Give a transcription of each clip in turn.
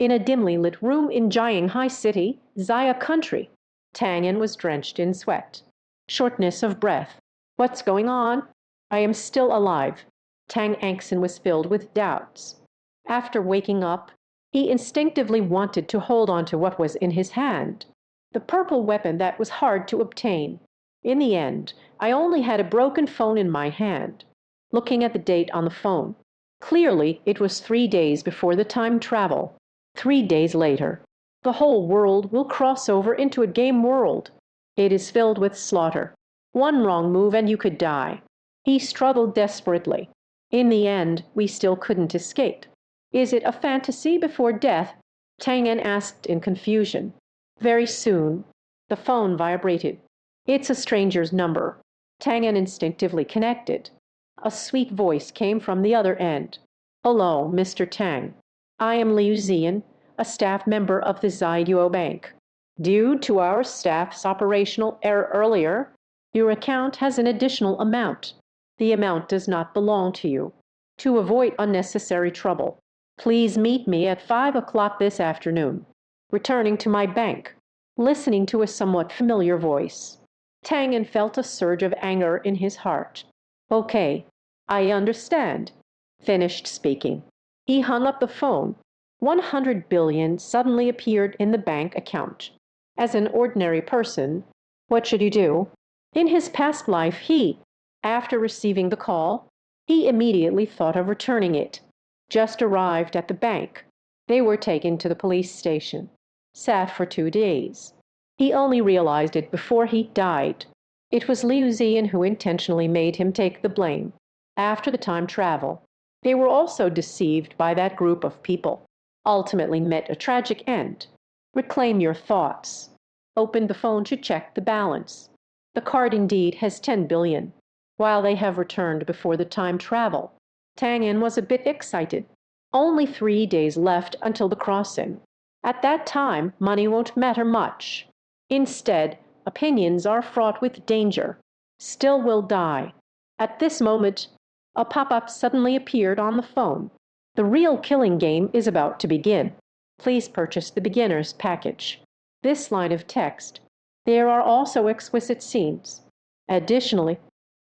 in a dimly lit room in Jianghai City, Xia country. Tang An was drenched in sweat. Shortness of breath. What's going on? I am still alive. Tang An was filled with doubts. After waking up, he instinctively wanted to hold on to what was in his hand, the purple weapon that was hard to obtain. In the end, I only had a broken phone in my hand. Looking at the date on the phone, clearly it was 3 days before the time travel. 3 days later, the whole world will cross over into a game world. It is filled with slaughter. One wrong move and you could die. He struggled desperately. In the end, we still couldn't escape. Is it a fantasy before death? Tang An asked in confusion. Very soon, the phone vibrated. It's a stranger's number. Tang An instinctively connected. A sweet voice came from the other end. Hello, Mr. Tang. I am Liu Zian, a staff member of the Zaiduo Bank. Due to our staff's operational error earlier, your account has an additional amount. The amount does not belong to you. To avoid unnecessary trouble, please meet me at 5 o'clock this afternoon. Returning to my bank, listening to a somewhat familiar voice, Tang An felt a surge of anger in his heart. Okay, I understand. Finished speaking. He hung up the phone. 100 billion suddenly appeared in the bank account. As an ordinary person, what should you do? In his past life, after receiving the call, he immediately thought of returning it. Just arrived at the bank. They were taken to the police station. Sat for 2 days. He only realized it before he died. It was Liu Zian who intentionally made him take the blame. After the time travel, they were also deceived by that group of people. Ultimately met a tragic end. Reclaim your thoughts. Open the phone to check the balance. The card indeed has 10 billion. While they have returned before the time travel, Tang An was a bit excited. Only 3 days left until the crossing. At that time, money won't matter much. Instead, opinions are fraught with danger. Still will die. At this moment, a pop-up suddenly appeared on the phone. The real killing game is about to begin. Please purchase the beginner's package. This line of text. There are also exquisite scenes. Additionally,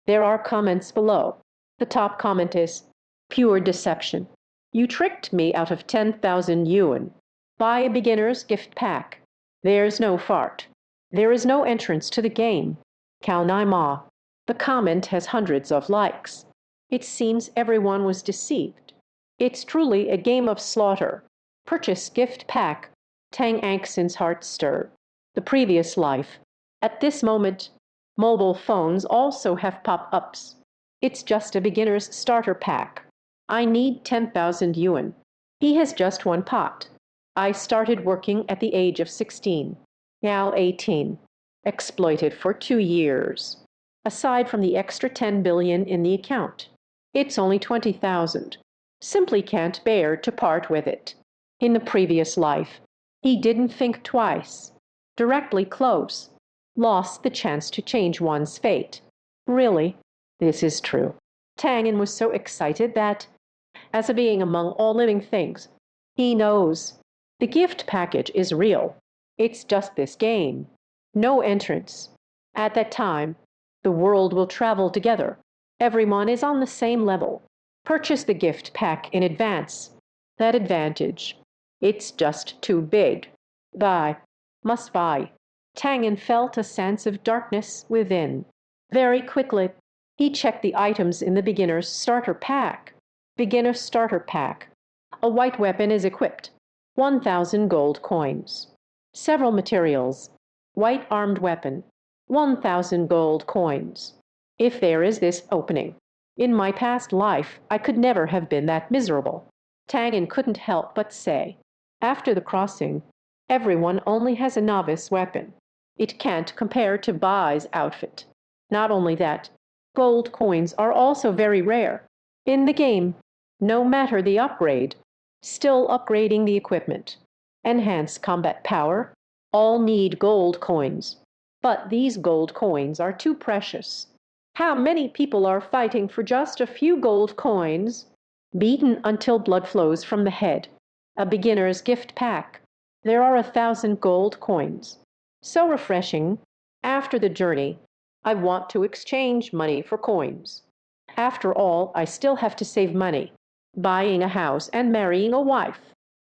there are comments below. The top comment is, pure deception. You tricked me out of 10,000 yuan. Buy a beginner's gift pack. There's no fart. There is no entrance to the game. Kao Nai Ma. The comment has hundreds of likes. It seems everyone was deceived. It's truly a game of slaughter. Purchase gift pack. Tang An's heart stirred. The previous life. At this moment, mobile phones also have pop-ups. It's just a beginner's starter pack. I need 10,000 yuan. He has just one pot. I started working at the age of 16. Now 18. Exploited for 2 years. Aside from the extra 10 billion in the account, it's only 20,000. Simply can't bear to part with it. In the previous life, he didn't think twice. Directly close. Lost the chance to change one's fate. Really, this is true. Tang An was so excited that, as a being among all living things, he knows the gift package is real. It's just this game. No entrance. At that time, the world will travel together. Everyone is on the same level. Purchase the gift pack in advance. That advantage. It's just too big. Buy. Must buy. Tang An felt a sense of darkness within. Very quickly, he checked the items in the beginner's starter pack. Beginner starter pack. A white weapon is equipped. 1,000 gold coins. Several materials. White armed weapon. 1,000 gold coins. If there is this opening. In my past life, I could never have been that miserable. Tang An couldn't help but say. After the crossing, everyone only has a novice weapon. It can't compare to Bai's outfit. Not only that, gold coins are also very rare. In the game, no matter the upgrade, still upgrading the equipment. Enhance combat power, all need gold coins. But these gold coins are too precious. How many people are fighting for just a few gold coins? Beaten until blood flows from the head. A beginner's gift pack. There are 1,000 gold coins. So refreshing. After the journey, I want to exchange money for coins. After all, I still have to save money, buying a house and marrying a wife.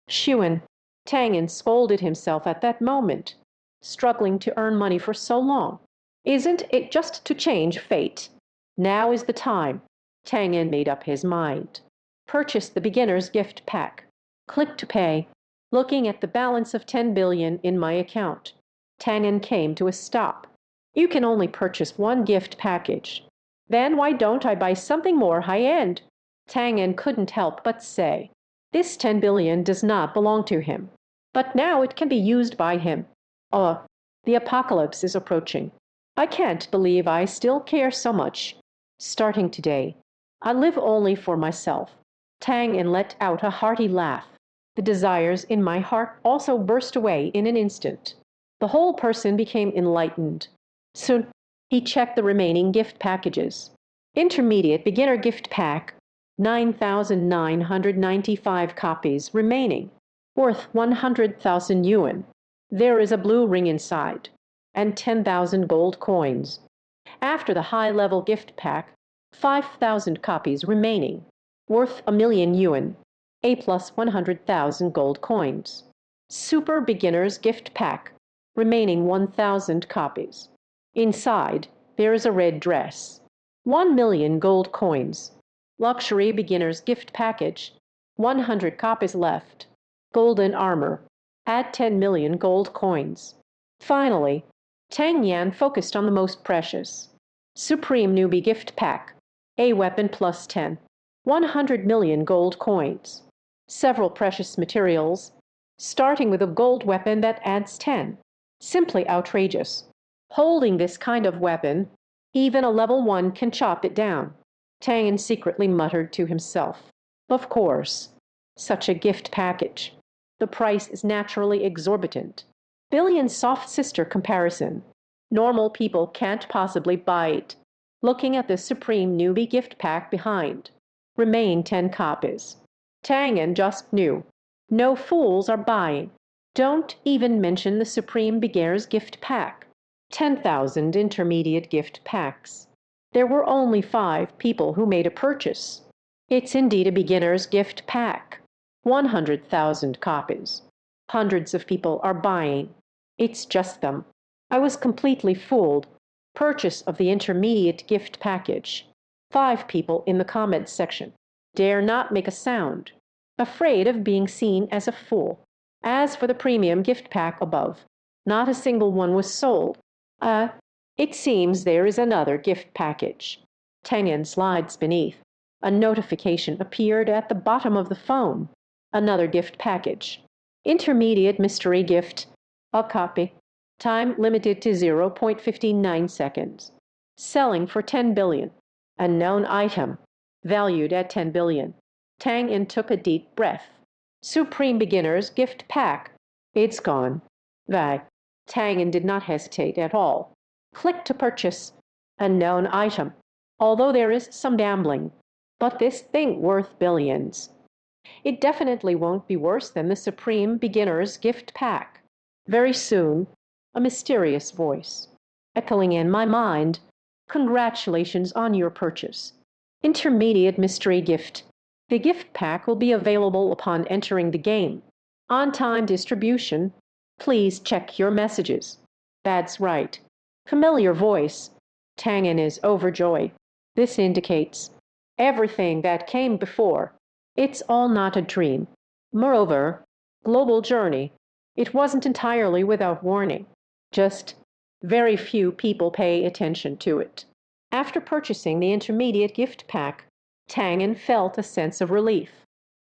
Shuan. Tang An scolded himself at that moment, struggling to earn money for so long. Isn't it just to change fate? Now is the time. Tang An made up his mind. Purchase the beginner's gift pack. Click to pay. Looking at the balance of 10 billion in my account, Tang An came to a stop. You can only purchase one gift package. Then why don't I buy something more high-end? Tang An couldn't help but say. This 10 billion does not belong to him. But now it can be used by him. The apocalypse is approaching. I can't believe I still care so much. Starting today, I live only for myself. Tang An let out a hearty laugh. The desires in my heart also burst away in an instant. The whole person became enlightened. Soon, he checked the remaining gift packages. Intermediate beginner gift pack, 9,995 copies remaining, worth 100,000 yuan. There is a blue ring inside, and 10,000 gold coins. After the high-level gift pack, 5,000 copies remaining, worth 1,000,000 yuan, A plus 100,000 gold coins. Super beginner's gift pack, remaining 1,000 copies. Inside, there is a red dress. 1,000,000 gold coins. Luxury beginner's gift package. 100 copies left. Golden armor. Add 10 million gold coins. Finally, Tang An focused on the most precious. Supreme newbie gift pack. A weapon plus 10. 100 million gold coins. Several precious materials, starting with a gold weapon that adds 10. Simply outrageous. Holding this kind of weapon, even a level 1 can chop it down. Tang An secretly muttered to himself. Of course, such a gift package. The price is naturally exorbitant. Billion soft sister comparison. Normal people can't possibly buy it. Looking at the supreme newbie gift pack behind. Remain 10 copies. Tang An just knew. No fools are buying. Don't even mention the supreme beginner's gift pack. 10,000 intermediate gift packs. There were only 5 people who made a purchase. It's indeed a beginner's gift pack. 100,000 copies. Hundreds of people are buying. It's just them. I was completely fooled. Purchase of the intermediate gift package. 5 people in the comments section. Dare not make a sound. Afraid of being seen as a fool. As for the premium gift pack above, not a single one was sold. It seems there is another gift package. Tang An slides beneath. A notification appeared at the bottom of the phone. Another gift package. Intermediate mystery gift. A copy. Time limited to 0.59 seconds. Selling for 10 billion. Unknown item. Valued at 10 billion. Tang An took a deep breath. Supreme beginner's gift pack. It's gone. Tang An did not hesitate at all. Click to purchase. Unknown item. Although there is some gambling. But this thing worth billions. It definitely won't be worse than the Supreme Beginner's Gift Pack. Very soon, a mysterious voice, echoing in my mind, congratulations on your purchase. Intermediate mystery gift. The gift pack will be available upon entering the game. On-time distribution. Please check your messages. That's right. Familiar voice. Tang An is overjoyed. This indicates everything that came before. It's all not a dream. Moreover, global journey. It wasn't entirely without warning. Just very few people pay attention to it. After purchasing the intermediate gift pack, Tang An felt a sense of relief.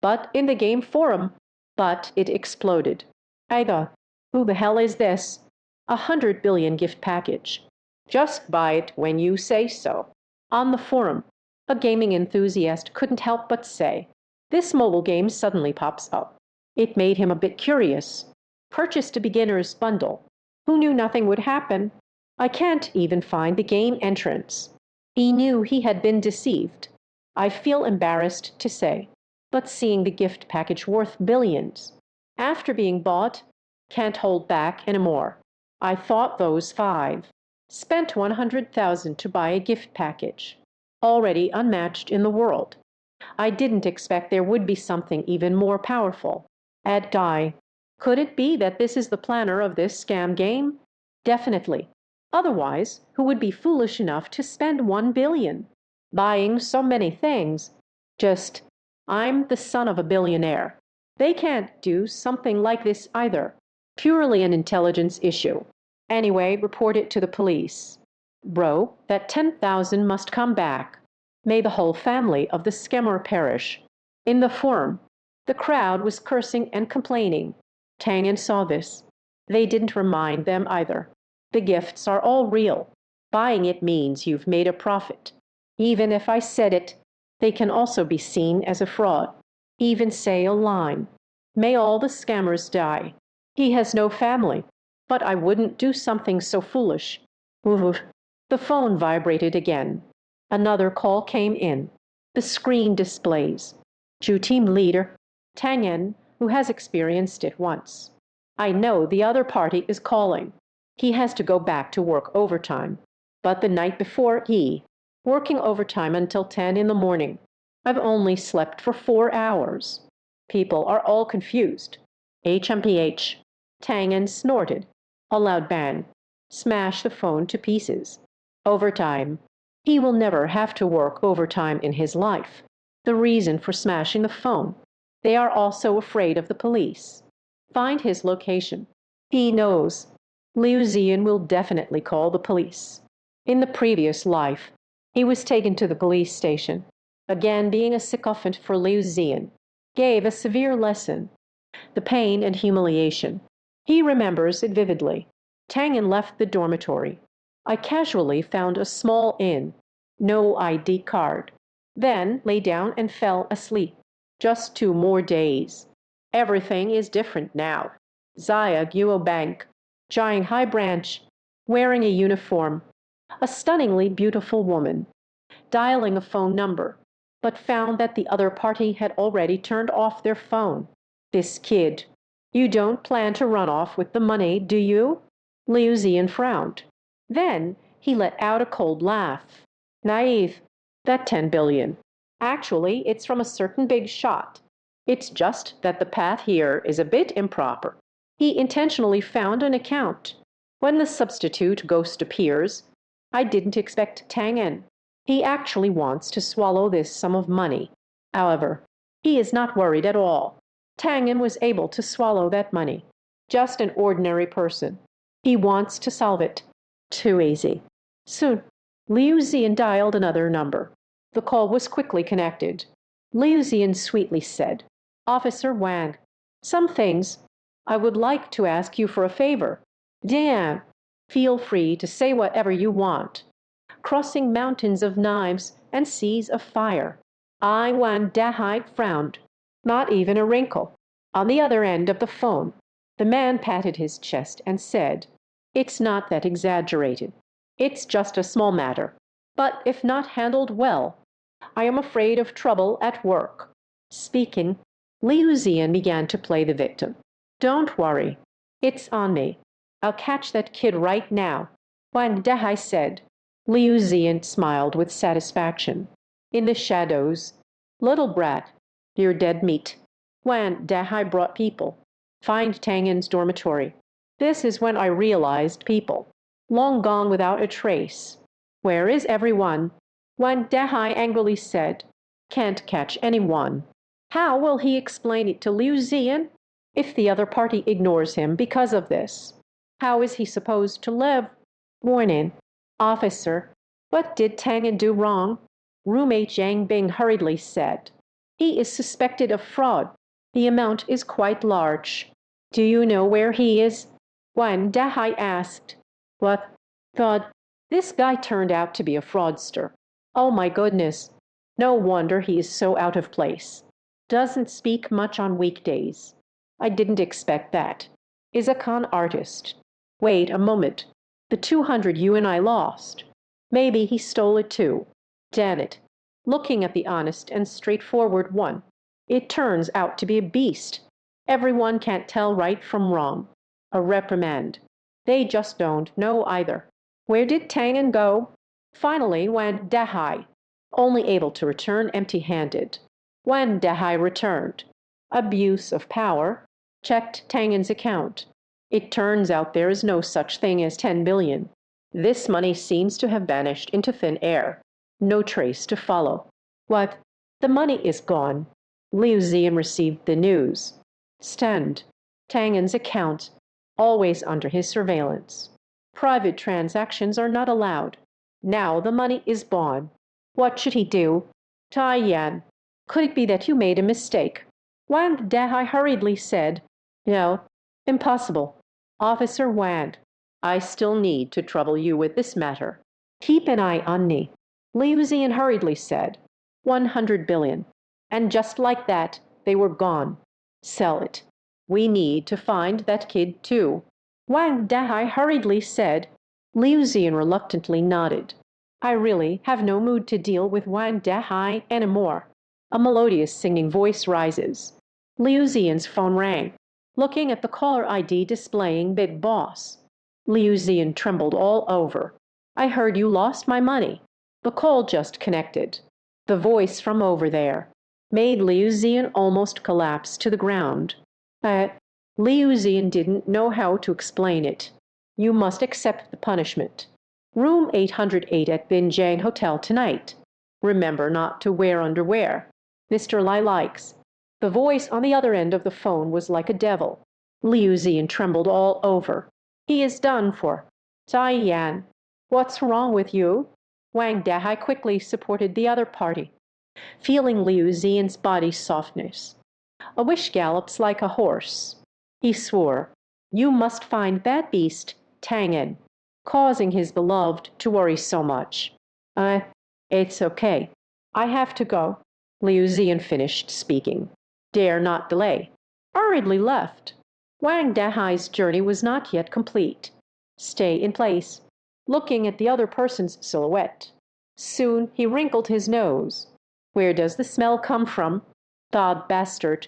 But in the game forum, it exploded. Either, who the hell is this? 100 billion gift package. Just buy it when you say so. On the forum, a gaming enthusiast couldn't help but say, this mobile game suddenly pops up. It made him a bit curious. Purchased a beginner's bundle. Who knew nothing would happen? I can't even find the game entrance. He knew he had been deceived. I feel embarrassed to say, but seeing the gift package worth billions, After being bought, can't hold back anymore. I thought those 5. Spent 100,000 to buy a gift package. Already unmatched in the world. I didn't expect there would be something even more powerful. Add Guy. Could it be that this is the planner of this scam game? Definitely. Otherwise, who would be foolish enough to spend 1 billion? Buying so many things. Just, I'm the son of a billionaire. They can't do something like this either. Purely an intelligence issue. Anyway, report it to the police. Bro, that 10,000 must come back. May the whole family of the scammer perish. In the forum, the crowd was cursing and complaining. Tang An saw this. They didn't remind them either. The gifts are all real. Buying it means you've made a profit. Even if I said it, they can also be seen as a fraud. Even say a line. May all the scammers die. He has no family. But I wouldn't do something so foolish. The phone vibrated again. Another call came in. The screen displays. Ju team leader, Tang An, who has experienced it once. I know the other party is calling. He has to go back to work overtime. But the night before working overtime until 10 in the morning. I've only slept for 4 hours. People are all confused. HMPH. Tang An snorted. A loud bang. Smashed the phone to pieces. Overtime. He will never have to work overtime in his life. The reason for smashing the phone. They are also afraid of the police. Find his location. He knows. Liu Zian will definitely call the police. In the previous life, he was taken to the police station. Again, being a sycophant for Liu Zian, gave a severe lesson. The pain and humiliation. He remembers it vividly. Tang An left the dormitory. I casually found a small inn. No ID card. Then lay down and fell asleep. Just 2 more days. Everything is different now. Zaya Guo Bank, giant high branch, wearing a uniform. A stunningly beautiful woman. Dialing a phone number, but found that the other party had already turned off their phone. This kid. You don't plan to run off with the money, do you? Liu Zian frowned. Then he let out a cold laugh. Naive. That 10 billion. Actually, it's from a certain big shot. It's just that the path here is a bit improper. He intentionally found an account. When the substitute ghost appears, I didn't expect Tang An. He actually wants to swallow this sum of money. However, he is not worried at all. Tang An was able to swallow that money. Just an ordinary person. He wants to solve it. Too easy. Soon, Liu Zian dialed another number. The call was quickly connected. Liu Zian sweetly said, Officer Wang, some things. I would like to ask you for a favor. Damn. Feel free to say whatever you want. Crossing mountains of knives and seas of fire. I Wan Dahai frowned. Not even a wrinkle. On the other end of the phone, the man patted his chest and said, It's not that exaggerated. It's just a small matter. But if not handled well, I am afraid of trouble at work. Speaking, Liu Zian began to play the victim. Don't worry. It's on me. I'll catch that kid right now. Wan Dahai said. Liu Zian smiled with satisfaction. In the shadows, little brat, you're dead meat. Wan Dahai brought people. Find Tang An's dormitory. This is when I realized people. Long gone without a trace. Where is everyone? Wan Dahai angrily said. Can't catch anyone. How will he explain it to Liu Zian if the other party ignores him because of this? How is he supposed to live? Warning. Officer, what did Tang An do wrong? Roommate Zhang Bing hurriedly said. He is suspected of fraud. The amount is quite large. Do you know where he is? Wan Dahai asked. What? God, this guy turned out to be a fraudster. Oh my goodness. No wonder he is so out of place. Doesn't speak much on weekdays. I didn't expect that. Is a con artist. Wait a moment. The 200 you and I lost. Maybe he stole it too. Damn it. Looking at the honest and straightforward one, it turns out to be a beast. Everyone can't tell right from wrong. A reprimand. They just don't know either. Where did Tang An go? Finally went Dahai, only able to return empty-handed. When Dahai returned, abuse of power, checked Tang An's account. It turns out there is no such thing as 10 billion. This money seems to have vanished into thin air. No trace to follow. What? The money is gone. Liu Zian received the news. Stand. Tang An's account, always under his surveillance. Private transactions are not allowed. Now the money is gone. What should he do? Tai Yan, could it be that you made a mistake? Wang Dahai hurriedly said, No, impossible. Officer Wang, I still need to trouble you with this matter. Keep an eye on me. Liu Zian hurriedly said, 100 billion. And just like that, they were gone. Sell it. We need to find that kid too. Wang Dahai hurriedly said. Liu Zian reluctantly nodded. I really have no mood to deal with Wang Dahai anymore. A melodious singing voice rises. Liu Zian's phone rang, looking at the caller ID displaying Big Boss. Liu Zian trembled all over. I heard you lost my money. The call just connected. The voice from over there made Liu Zian almost collapse to the ground. Liu Zian didn't know how to explain it. You must accept the punishment. Room 808 at Binjang Hotel tonight. Remember not to wear underwear. Mr. Lai likes. The voice on the other end of the phone was like a devil. Liu Zian trembled all over. He is done for. Tai Yan, what's wrong with you? Wang Dahai quickly supported the other party, feeling Liu Zian's body softness. A wish gallops like a horse. He swore, You must find that beast, Tang An, causing his beloved to worry so much. It's okay. I have to go. Liu Zian finished speaking. Dare not delay. Hurriedly left. Wang Dahai's journey was not yet complete. Stay in place, looking at the other person's silhouette. Soon he wrinkled his nose. Where does the smell come from? Thought bastard.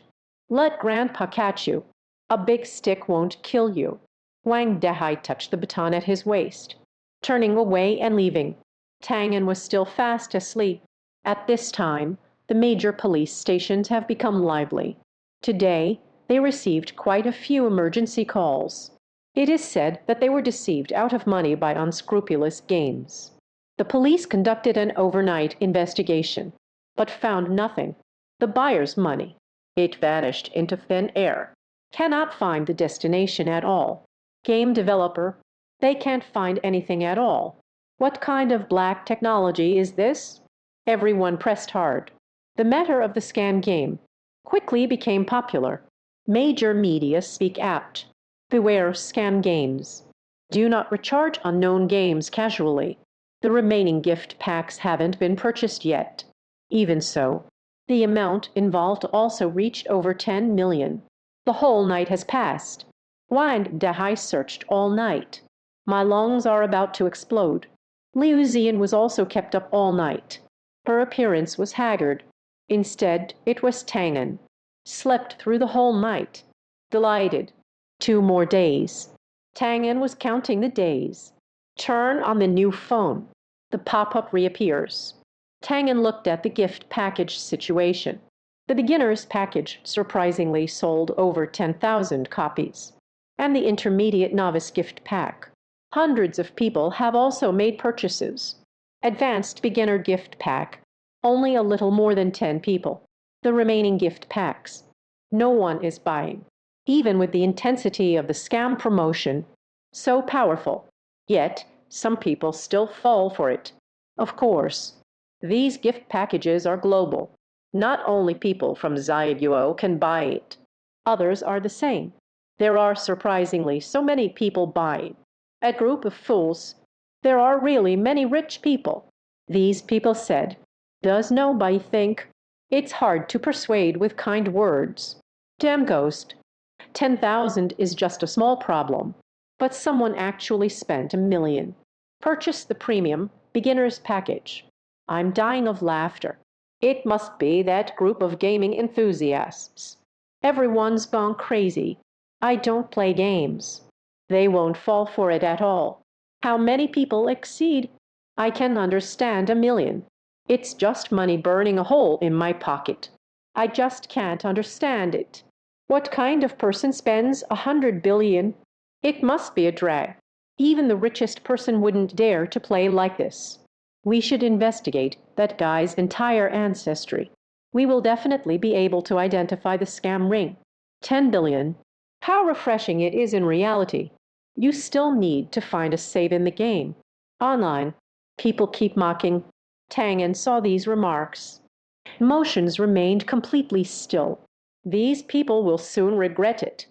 Let Grandpa catch you. A big stick won't kill you. Wang Dahai touched the baton at his waist, turning away and leaving. Tang An was still fast asleep. At this time, the major police stations have become lively. Today, they received quite a few emergency calls. It is said that they were deceived out of money by unscrupulous games. The police conducted an overnight investigation, but found nothing. The buyer's money. It vanished into thin air. Cannot find the destination at all. Game developer. They can't find anything at all. What kind of black technology is this? Everyone pressed hard. The matter of the scam game quickly became popular. Major media speak out. Beware scam games. Do not recharge unknown games casually. The remaining gift packs haven't been purchased yet. Even so, the amount involved also reached over 10 million. The whole night has passed. Wang Dahai searched all night. My lungs are about to explode. Liu Zian was also kept up all night. Her appearance was haggard. Instead, it was Tang An. Slept through the whole night. Delighted. 2 more days. Tang An was counting the days. Turn on the new phone. The pop-up reappears. Tang An looked at the gift package situation. The beginner's package surprisingly sold over 10,000 copies. And the intermediate novice gift pack. Hundreds of people have also made purchases. Advanced beginner gift pack. Only a little more than 10 people. The remaining gift packs. No one is buying. Even with the intensity of the scam promotion, so powerful. Yet, some people still fall for it. Of course, these gift packages are global. Not only people from Zaiduo can buy it. Others are the same. There are surprisingly so many people buying. A group of fools. There are really many rich people. These people said, Does nobody think? It's hard to persuade with kind words. Damn ghost. 10,000 is just a small problem. But someone actually spent 1 million. Purchase the premium beginner's package. I'm dying of laughter. It must be that group of gaming enthusiasts. Everyone's gone crazy. I don't play games. They won't fall for it at all. How many people exceed? I can understand 1 million. It's just money burning a hole in my pocket. I just can't understand it. What kind of person spends 100 billion? It must be a drag. Even the richest person wouldn't dare to play like this. We should investigate that guy's entire ancestry. We will definitely be able to identify the scam ring. 10 billion. How refreshing it is in reality. You still need to find a save in the game. Online, people keep mocking. Tang An saw these remarks. Emotions remained completely still. These people will soon regret it.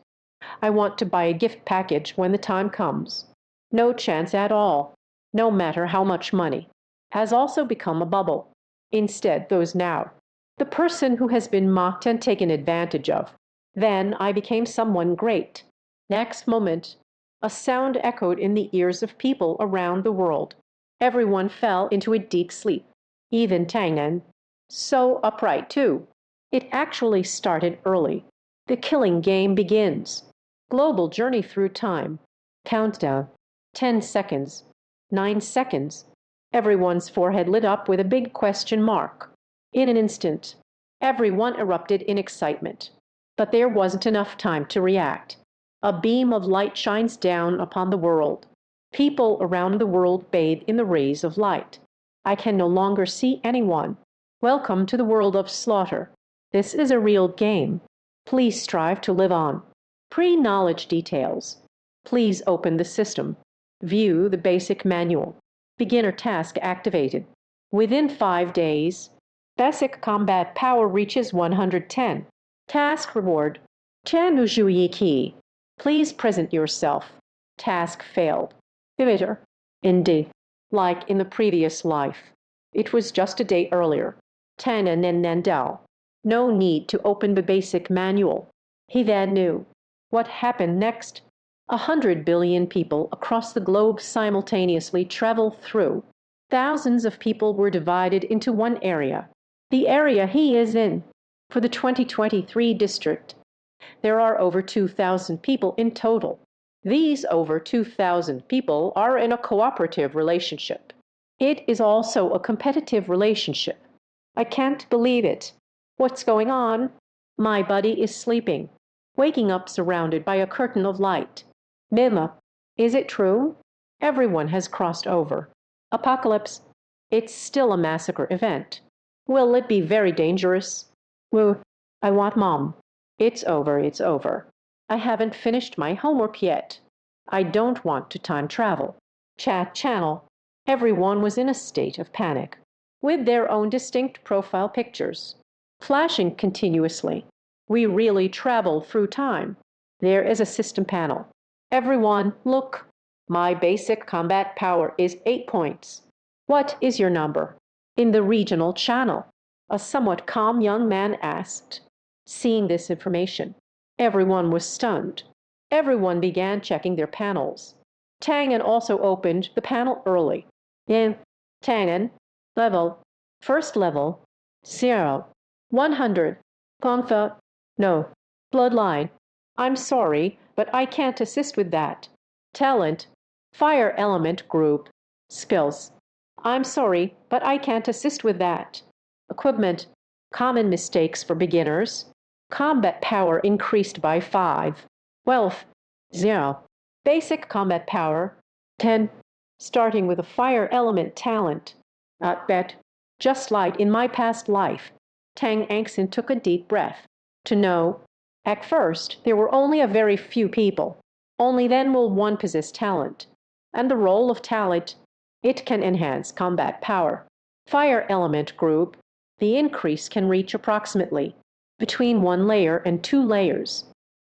I want to buy a gift package when the time comes. No chance at all, no matter how much money, has also become a bubble. Instead, those now. The person who has been mocked and taken advantage of. Then I became someone great. Next moment, a sound echoed in the ears of people around the world. Everyone fell into a deep sleep, even Tang An. So upright, too. It actually started early. The killing game begins. Global journey through time. Countdown. 10 seconds. 9 seconds. Everyone's forehead lit up with a big question mark. In an instant, everyone erupted in excitement. But there wasn't enough time to react. A beam of light shines down upon the world. People around the world bathe in the rays of light. I can no longer see anyone. Welcome to the world of slaughter. This is a real game. Please strive to live on. Pre-knowledge details. Please open the system. View the basic manual. Beginner task activated. Within 5 days, basic combat power reaches 110. Task reward. Chanu Zhuyi Qi. Please present yourself. Task failed. Bitter. Indeed. Like in the previous life. It was just a day earlier. Tang An Nandao. No need to open the basic manual. He then knew. What happened next? 100 billion people across the globe simultaneously traveled through. Thousands of people were divided into one area. The area he is in. For the 2023 district, there are over 2,000 people in total. These over 2,000 people are in a cooperative relationship. It is also a competitive relationship. I can't believe it. What's going on? My buddy is sleeping, waking up surrounded by a curtain of light. Mima, is it true? Everyone has crossed over. Apocalypse. It's still a massacre event. Will it be very dangerous? Woo, I want mom. It's over, it's over. I haven't finished my homework yet. I don't want to time travel. Chat channel. Everyone was in a state of panic, with their own distinct profile pictures, flashing continuously. We really travel through time. There is a system panel. Everyone, look. My basic combat power is 8 points. What is your number? In the regional channel, a somewhat calm young man asked. Seeing this information, everyone was stunned. Everyone began checking their panels. Tang An also opened the panel early. In Tang An, level, first level, 0, 100, Confa, no, bloodline. I'm sorry, but I can't assist with that. Talent, fire element group, skills. I'm sorry, but I can't assist with that. Equipment, common mistakes for beginners. Combat power increased by 5. Wealth, 0. Basic combat power, 10. Starting with a fire element talent. Not bet. Just like in my past life. Tang An took a deep breath. To know, at first, there were only a very few people. Only then will one possess talent. And the role of talent, it can enhance combat power. Fire element group, the increase can reach approximately between 1 layer and 2 layers,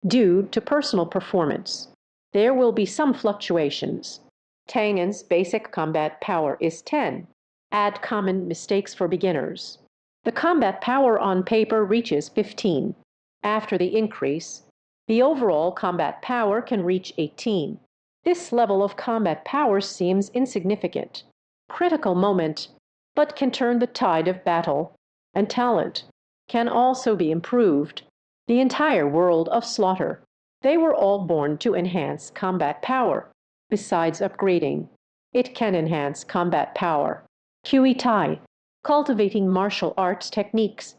due to personal performance. There will be some fluctuations. Tang An's basic combat power is 10. Add common mistakes for beginners. The combat power on paper reaches 15. After the increase, the overall combat power can reach 18. This level of combat power seems insignificant. Critical moment, but can turn the tide of battle. And talent can also be improved. the entire world of slaughter. They were all born to enhance combat power. Besides upgrading, it can enhance combat power. Qi Tai, cultivating martial arts techniques,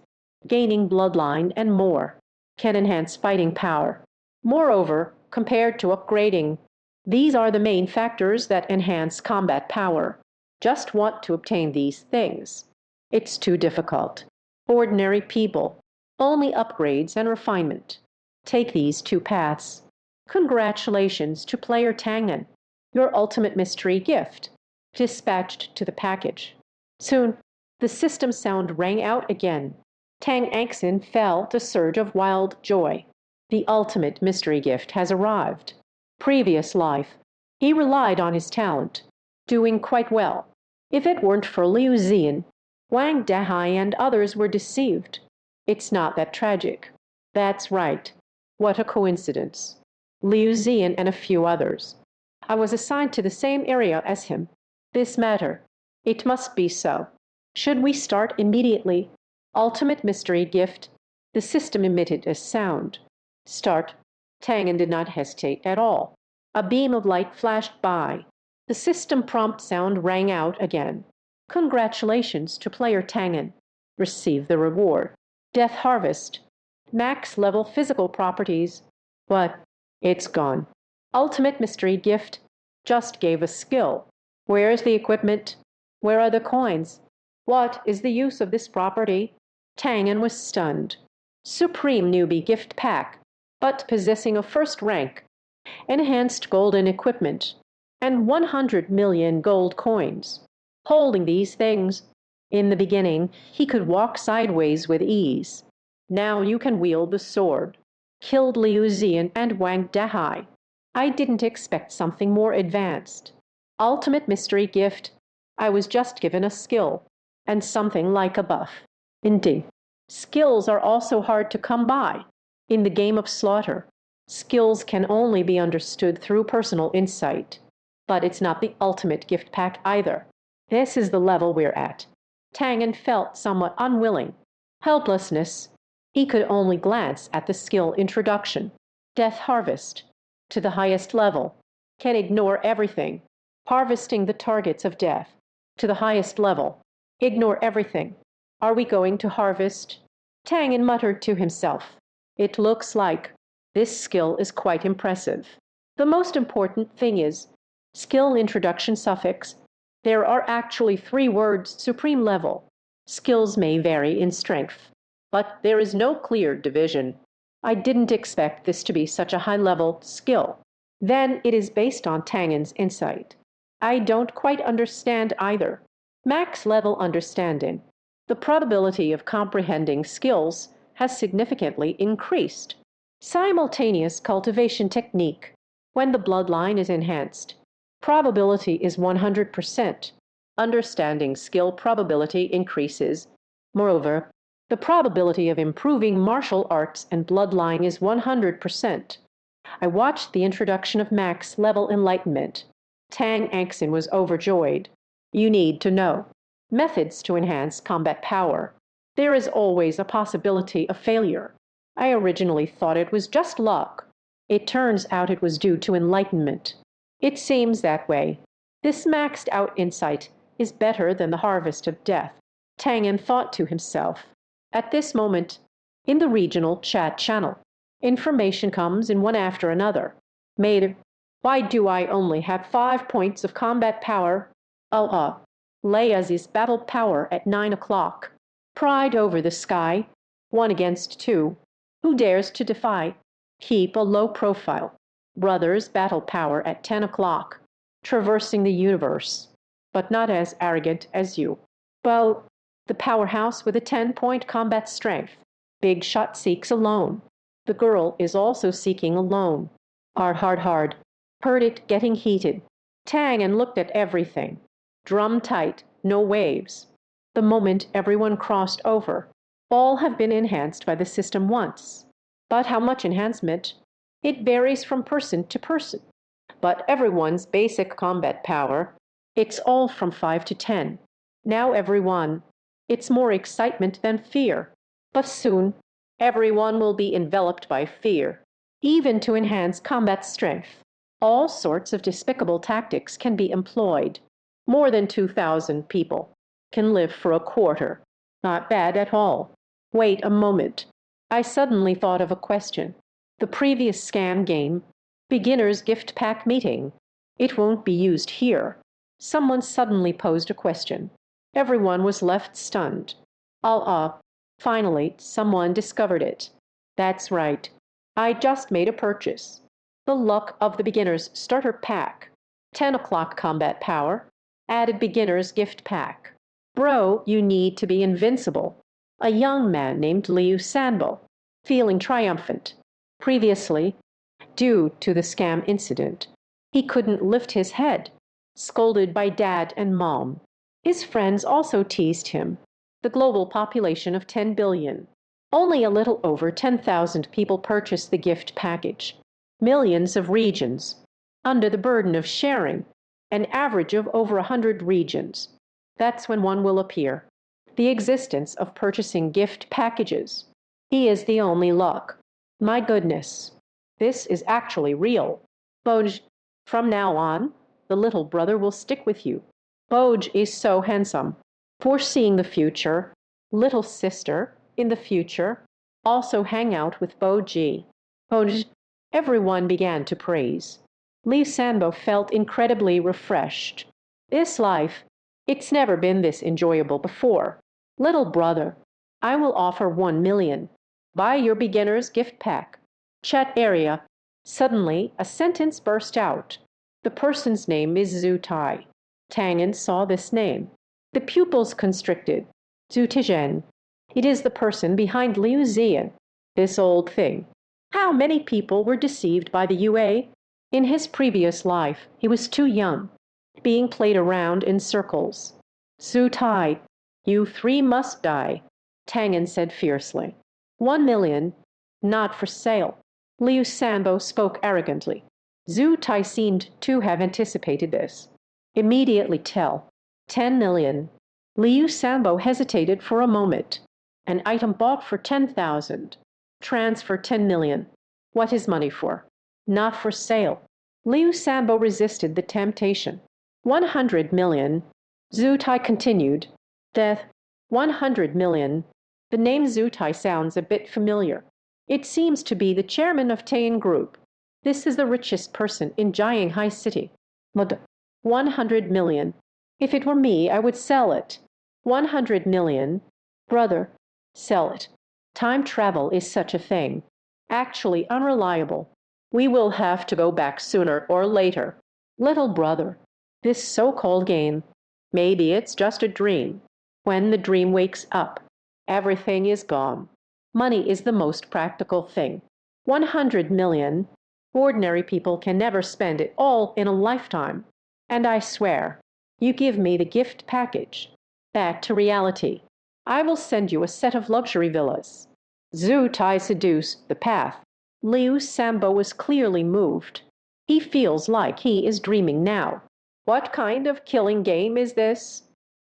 gaining bloodline, and more, can enhance fighting power. Moreover, compared to upgrading, these are the main factors that enhance combat power. Just want to obtain these things. It's too difficult. Ordinary people, only upgrades and refinement. Take these two paths. Congratulations to player Tang An, your ultimate mystery gift, dispatched to the package. Soon, the system sound rang out again. Tang An felt a surge of wild joy. The ultimate mystery gift has arrived. Previous life, he relied on his talent, doing quite well. If it weren't for Liu Zian, Wang Dahai and others were deceived. It's not that tragic. That's right. What a coincidence. Liu Zian and a few others. I was assigned to the same area as him. This matter. It must be so. Should we start immediately? Ultimate mystery gift. The system emitted a sound. Start. Tang An did not hesitate at all. A beam of light flashed by. The system prompt sound rang out again. Congratulations to player Tang An. Receive the reward. Death Harvest. Max level physical properties. What? It's gone. Ultimate mystery gift. Just gave a skill. Where's the equipment? Where are the coins? What is the use of this property? Tang An was stunned. Supreme newbie gift pack, but possessing a first rank, enhanced golden equipment, and 100 million gold coins. Holding these things, in the beginning, he could walk sideways with ease. Now you can wield the sword. Killed Liu Zian and Wang Dahai. I didn't expect something more advanced. Ultimate mystery gift. I was just given a skill, and something like a buff. Indeed, skills are also hard to come by. In the game of slaughter, skills can only be understood through personal insight. But it's not the ultimate gift pack either. This is the level we're at. Tang An felt somewhat unwilling. Helplessness. He could only glance at the skill introduction. Death Harvest. To the highest level. Can ignore everything. Harvesting the targets of death. To the highest level. Ignore everything. Are we going to harvest? Tang An muttered to himself. It looks like this skill is quite impressive. The most important thing is skill introduction suffix. There are actually 3 words supreme level. Skills may vary in strength, but there is no clear division. I didn't expect this to be such a high-level skill. Then it is based on Tang An's insight. I don't quite understand either. Max level understanding. The probability of comprehending skills has significantly increased. Simultaneous cultivation technique. When the bloodline is enhanced, probability is 100%. Understanding skill probability increases. Moreover, the probability of improving martial arts and bloodline is 100%. I watched the introduction of max level enlightenment. Tang An was overjoyed. You need to know. Methods to enhance combat power. There is always a possibility of failure. I originally thought it was just luck. It turns out it was due to enlightenment. It seems that way. This maxed out insight is better than the harvest of death. Tang An thought to himself. At this moment, in the regional chat channel, information comes in one after another. Mater, why do I only have 5 points of combat power? Leia's battle power at 9 o'clock. Pride over the sky. 1 against 2. Who dares to defy? Keep a low profile. Brothers battle power at 10 o'clock. Traversing the universe. But not as arrogant as you. Well, the powerhouse with a 10-point combat strength. Big Shot seeks alone. The girl is also seeking alone. Hard. Heard it getting heated. Tang An looked at everything. Drum tight, no waves. The moment everyone crossed over, all have been enhanced by the system once. But how much enhancement? It varies from person to person. But everyone's basic combat power, it's all from 5 to 10. Now everyone. It's more excitement than fear. But soon, Everyone will be enveloped by fear, even to enhance combat strength. All sorts of despicable tactics can be employed. More than 2,000 people can live for a quarter. Not bad at all. Wait a moment. I suddenly thought of a question. The previous scam game, beginner's gift pack meeting. It won't be used here. Someone suddenly posed a question. Everyone was left stunned. Finally, someone discovered it. That's right. I just made a purchase. The luck of the beginner's starter pack. 10 o'clock combat power. Added beginner's gift pack. Bro, you need to be invincible. A young man named Liu Sanbo, feeling triumphant. Previously, due to the scam incident, he couldn't lift his head, scolded by dad and mom. His friends also teased him. The global population of 10 billion. Only a little over 10,000 people purchased the gift package. Millions of regions, under the burden of sharing, an average of over 100 regions. That's when one will appear. The existence of purchasing gift packages. He is the only luck. My goodness, this is actually real. Boj, from now on, the little brother will stick with you. Boj is so handsome. Foreseeing the future, little sister, in the future, also hang out with Boji. Boj, everyone began to praise. Liu Sanbo felt incredibly refreshed. This life, it's never been this enjoyable before. Little brother, I will offer 1 million. Buy your beginner's gift pack. Chat area. Suddenly, a sentence burst out. The person's name is Zhu Tai. Tang An saw this name. The pupils constricted. Zhu Tizhen. It is the person behind Liu Zian. This old thing. How many people were deceived by the UA? In his previous life, he was too young, being played around in circles. Zhu Tai, you three must die, Tang An said fiercely. 1 million, not for sale. Liu Sanbo spoke arrogantly. Zhu Tai seemed to have anticipated this. Immediately tell. 10 million. Liu Sanbo hesitated for a moment. An item bought for 10,000. Transfer 10 million. What is money for? Not for sale. Liu Sanbo resisted the temptation. 100 million. Zhu Tai continued. Death. 100 million. The name Zhu Tai sounds a bit familiar. It seems to be the chairman of Taean Group. This is the richest person in Jiang High City. 100 million. If it were me, I would sell it. 100 million. Brother, sell it. Time travel is such a thing. Actually unreliable. We will have to go back sooner or later. Little brother, this so-called game, maybe it's just a dream. When the dream wakes up, everything is gone. Money is the most practical thing. 100 million. Ordinary people can never spend it all in a lifetime. And I swear, you give me the gift package. Back to reality. I will send you a set of luxury villas. Zhu Tai seduced the path. Liu Sanbo was clearly moved. He feels like he is dreaming now. What kind of killing game is this?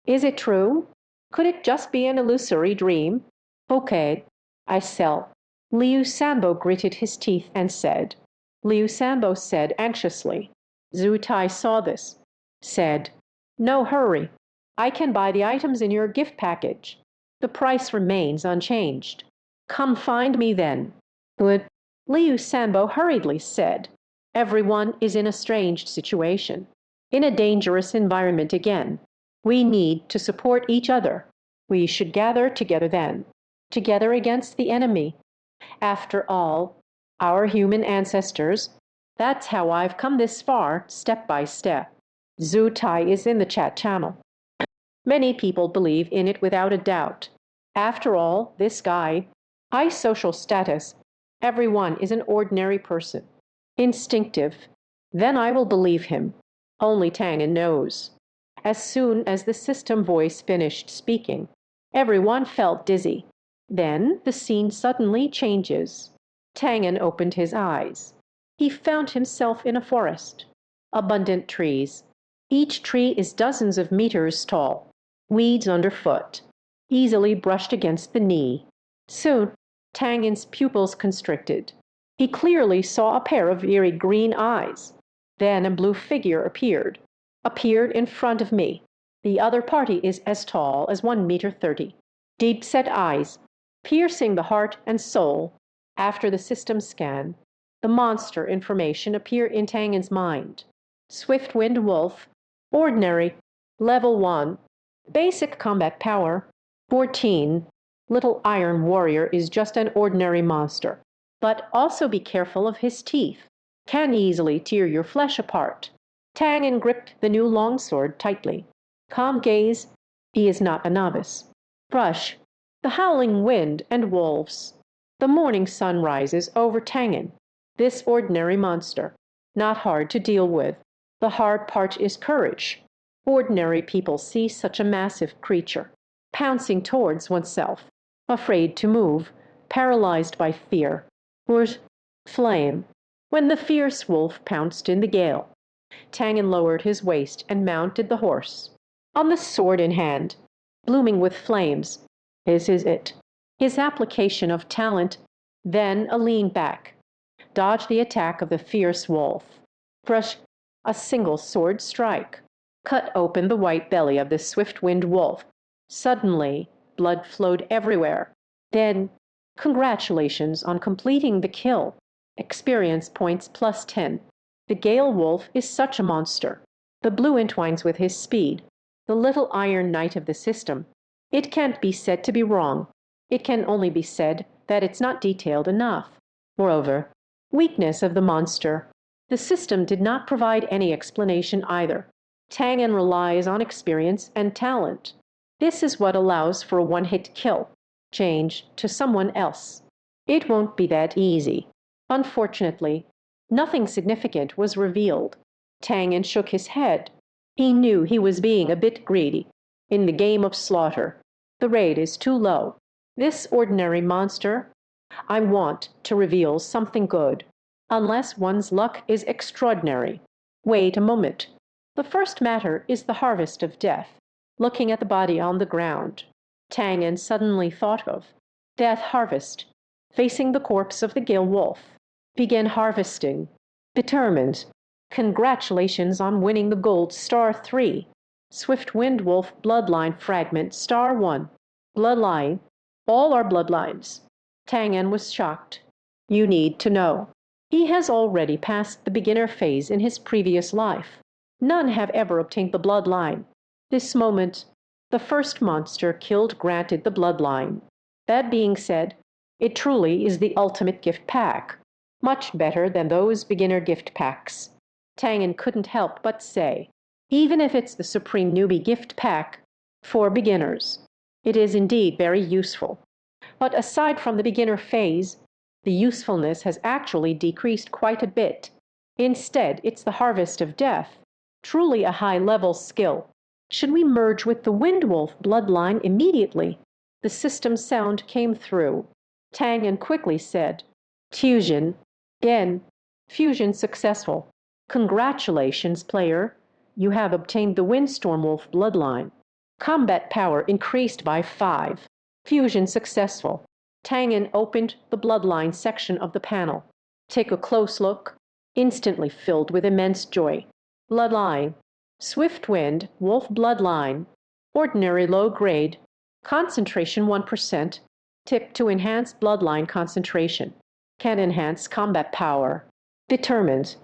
Is it true? Could it just be an illusory dream? Okay, I sell. Liu Sanbo gritted his teeth and said. Liu Sanbo said anxiously. Zhu Tai saw this. Said, no hurry. I can buy the items in your gift package. The price remains unchanged. Come find me then. Good. Liu Sanbo hurriedly said. Everyone is in a strange situation. In a dangerous environment again. We need to support each other. We should gather together then. Together against the enemy. After all, our human ancestors, that's how I've come this far, step by step. Zhu Tai is in the chat channel. Many people believe in it without a doubt. After all, this guy, high social status, everyone is an ordinary person. Instinctive. Then I will believe him. Only Tang An knows. As soon as the system voice finished speaking, everyone felt dizzy. Then the scene suddenly changes. Tang An opened his eyes. He found himself in a forest. Abundant trees. Each tree is dozens of meters tall. Weeds underfoot. Easily brushed against the knee. Soon, Tang An's pupils constricted. He clearly saw a pair of very green eyes. Then a blue figure appeared in front of me. The other party is as tall as 1 meter 30. Deep-set eyes, piercing the heart and soul. After the system scan, the monster information appeared in Tang An's mind. Swift-winged wolf, ordinary, level 1, basic combat power, 14. Little iron warrior is just an ordinary monster. But also be careful of his teeth. Can easily tear your flesh apart. Tang An gripped the new longsword tightly. Calm gaze. He is not a novice. Brush. The howling wind and wolves. The morning sun rises over Tang An. This ordinary monster. Not hard to deal with. The hard part is courage. Ordinary people see such a massive creature, pouncing towards oneself, afraid to move, paralyzed by fear. Where's flame? When the fierce wolf pounced in the gale, Tang An lowered his waist and mounted the horse. On the sword in hand, blooming with flames. This is it. His application of talent, then a lean back. Dodge the attack of the fierce wolf. Brush a single sword strike. Cut open the white belly of the swift-winged wolf. Suddenly, blood flowed everywhere. Then, congratulations on completing the kill. Experience points plus 10. The Gale Wolf is such a monster. The blue entwines with his speed. The little iron knight of the system. It can't be said to be wrong. It can only be said that it's not detailed enough. Moreover, weakness of the monster. The system did not provide any explanation either. Tang An relies on experience and talent. This is what allows for a one-hit kill. Change to someone else. It won't be that easy. Unfortunately, nothing significant was revealed. Tang An shook his head. He knew he was being a bit greedy. In the game of slaughter, the rate is too low. This ordinary monster, I want to reveal something good. Unless one's luck is extraordinary. Wait a moment. The first matter is the harvest of death. Looking at the body on the ground, Tang An suddenly thought of death harvest, facing the corpse of the Gale Wolf. Begin harvesting. Determined. Congratulations on winning the gold star 3. Swift-winged wolf bloodline fragment star 1. Bloodline. All are bloodlines. Tang An was shocked. You need to know. He has already passed the beginner phase in his previous life. None have ever obtained the bloodline. This moment, the first monster killed granted the bloodline. That being said, it truly is the ultimate gift pack. Much better than those beginner gift packs. Tang An couldn't help but say, even if it's the supreme newbie gift pack for beginners, it is indeed very useful. But aside from the beginner phase, the usefulness has actually decreased quite a bit. Instead, it's the harvest of death, truly a high-level skill. Should we merge with the Wind Wolf bloodline immediately? The system sound came through. Tang An quickly said, Fusion. Again, fusion successful. Congratulations, player. You have obtained the Windstorm Wolf bloodline. Combat power increased by 5. Fusion successful. Tang An opened the bloodline section of the panel. Take a close look. Instantly filled with immense joy. Bloodline. Swift-Wind Wolf bloodline. Ordinary low grade. Concentration 1%. Tip to enhance bloodline concentration. Can enhance combat power. Determined.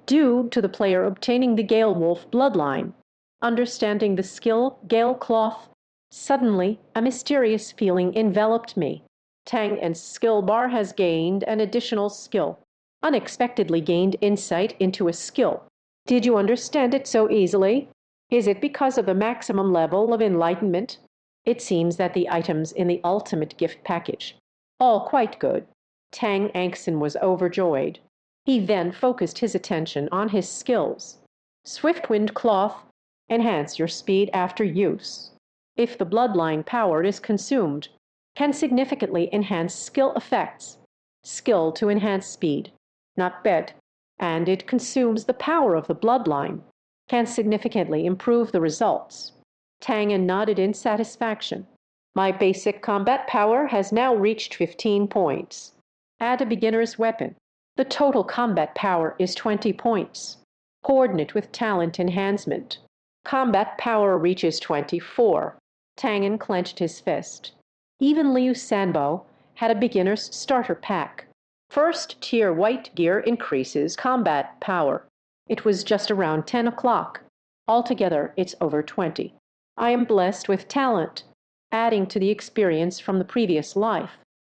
Due to the player obtaining the Gale Wolf bloodline, understanding the skill Gale Cloth, suddenly a mysterious feeling enveloped me. Tang An's skill bar has gained an additional skill. Unexpectedly gained insight into a skill. Did you understand it so easily? Is it because of the maximum level of enlightenment? It seems that the items in the ultimate gift package, all quite good. Tang An was overjoyed. He then focused his attention on his skills. Swift-Wind Cloth, enhance your speed after use. If the bloodline power is consumed, can significantly enhance skill effects. Skill to enhance speed, not bad. And it consumes the power of the bloodline, can significantly improve the results. Tang An nodded in satisfaction. My basic combat power has now reached 15 points. Add a beginner's weapon. The total combat power is 20 points. Coordinate with talent enhancement. Combat power reaches 24. Tang An clenched his fist. Even Liu Sanbo had a beginner's starter pack. First tier white gear increases combat power. It was just around 10 o'clock. Altogether, it's over 20. I am blessed with talent, adding to the experience from the previous life.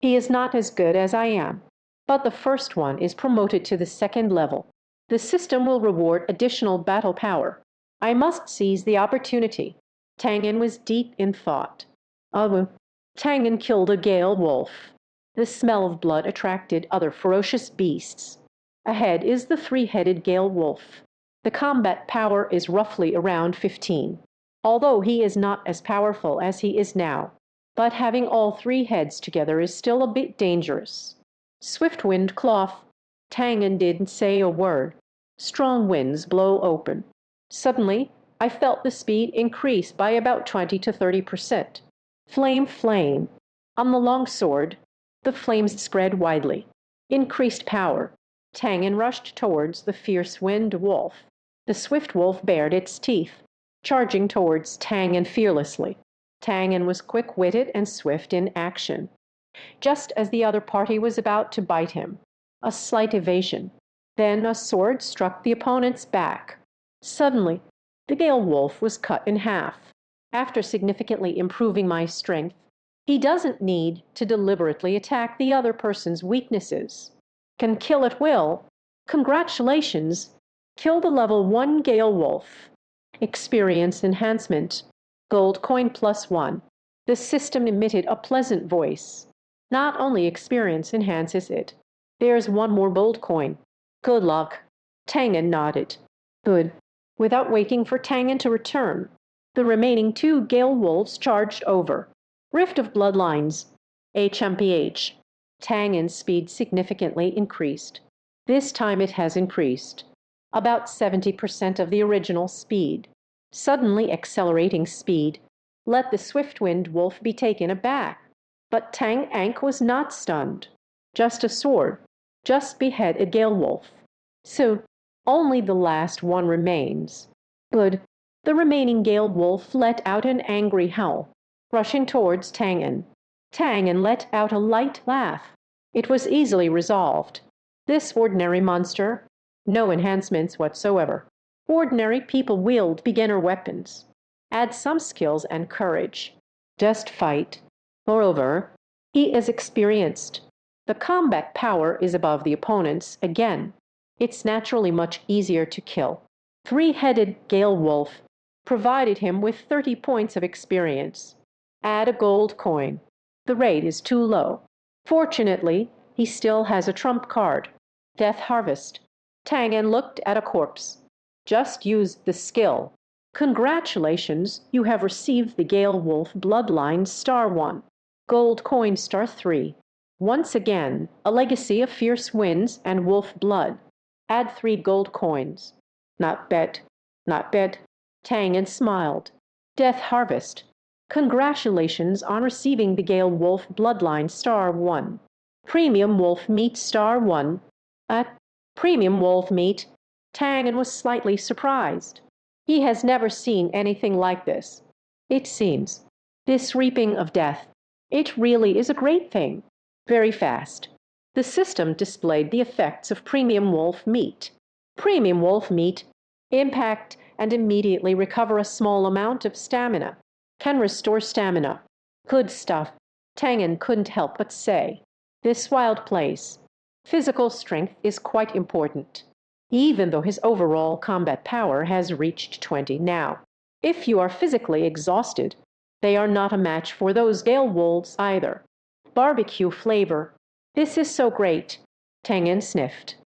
He is not as good as I am, but the first one is promoted to the second level. The system will reward additional battle power. I must seize the opportunity. Tang An was deep in thought. Tang An killed a gale wolf. The smell of blood attracted other ferocious beasts. Ahead is the three-headed gale wolf. The combat power is roughly around 15, although he is not as powerful as he is now. But having all three heads together is still a bit dangerous. Swift wind cloth. Tang An didn't say a word. Strong winds blow open. Suddenly, I felt the speed increase by about 20 to 30%. Flame. On the long sword, the flames spread widely. Increased power. Tang An rushed towards the fierce wind wolf. The swift wolf bared its teeth, charging towards Tang An fearlessly. Tang An was quick-witted and swift in action. Just as the other party was about to bite him, a slight evasion. Then a sword struck the opponent's back. Suddenly, the gale wolf was cut in half. After significantly improving my strength, he doesn't need to deliberately attack the other person's weaknesses. Can kill at will. Congratulations! Kill the level 1 gale wolf. Experience enhancement. Gold coin +1. The system emitted a pleasant voice. Not only experience enhances it. There's one more gold coin. Good luck. Tang An nodded. Good. Without waiting for Tang An to return, the remaining 2 gale wolves charged over. Rift of bloodlines. HMPH. Tang An's speed significantly increased. This time it has increased. About 70% of the original speed. Suddenly accelerating speed. Let the swift-wind wolf be taken aback. But Tang An was not stunned. Just a sword. Just behead a gale wolf. Soon, only the last one remains. Good. The remaining gale wolf let out an angry howl, rushing towards Tang An. Tang An let out a light laugh. It was easily resolved. This ordinary monster, no enhancements whatsoever. Ordinary people wield beginner weapons. Add some skills and courage. Just fight. Moreover, he is experienced. The combat power is above the opponent's again. It's naturally much easier to kill. Three-headed gale wolf provided him with 30 points of experience. Add a gold coin. The rate is too low. Fortunately, he still has a trump card. Death Harvest. Tang An looked at a corpse. Just use the skill. Congratulations, you have received the Gale Wolf Bloodline *1. Gold coin *3. Once again, a legacy of fierce winds and wolf blood. Add 3 gold coins. Not bad. Tang An smiled. Death Harvest. Congratulations on receiving the Gale Wolf Bloodline *1. Premium Wolf Meat *1. Premium Wolf Meat. Tang An was slightly surprised. He has never seen anything like this. It seems. This reaping of death. It really is a great thing. Very fast. The system displayed the effects of Premium Wolf Meat. Premium Wolf Meat. Impact and immediately recover a small amount of stamina. Can restore stamina. Good stuff. Tang An couldn't help but say. This wild place. Physical strength is quite important, even though his overall combat power has reached 20 now. If you are physically exhausted, they are not a match for those gale wolves either. Barbecue flavor. This is so great. Tang An sniffed.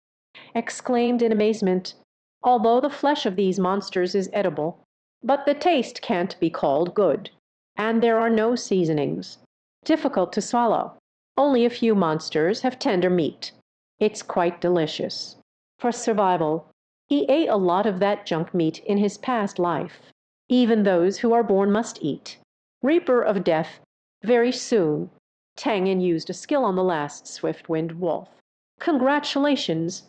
Exclaimed in amazement. Although the flesh of these monsters is edible, but the taste can't be called good. And there are no seasonings. Difficult to swallow. Only a few monsters have tender meat. It's quite delicious. For survival, he ate a lot of that junk meat in his past life. Even those who are born must eat. Reaper of death. Very soon, Tang An used a skill on the last swift-winged wolf. Congratulations!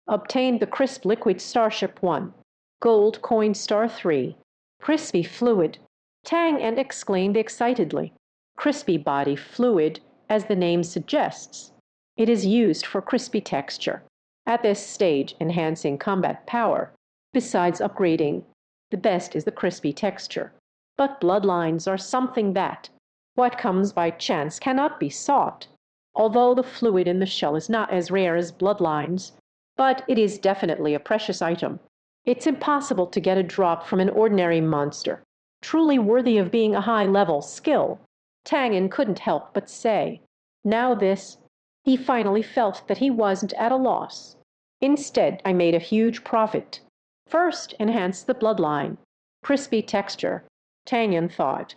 Obtained the crisp liquid Starship 1, gold coin star 3, crispy fluid. Tang An exclaimed excitedly. Crispy body fluid, as the name suggests. It is used for crispy texture. At this stage, enhancing combat power. Besides upgrading, the best is the crispy texture. But bloodlines are something that, what comes by chance cannot be sought. Although the fluid in the shell is not as rare as bloodlines, but it is definitely a precious item. It's impossible to get a drop from an ordinary monster, truly worthy of being a high-level skill. Tang An couldn't help but say. Now this, he finally felt that he wasn't at a loss. Instead, I made a huge profit. First, enhance the bloodline. Crispy texture, Tang An thought.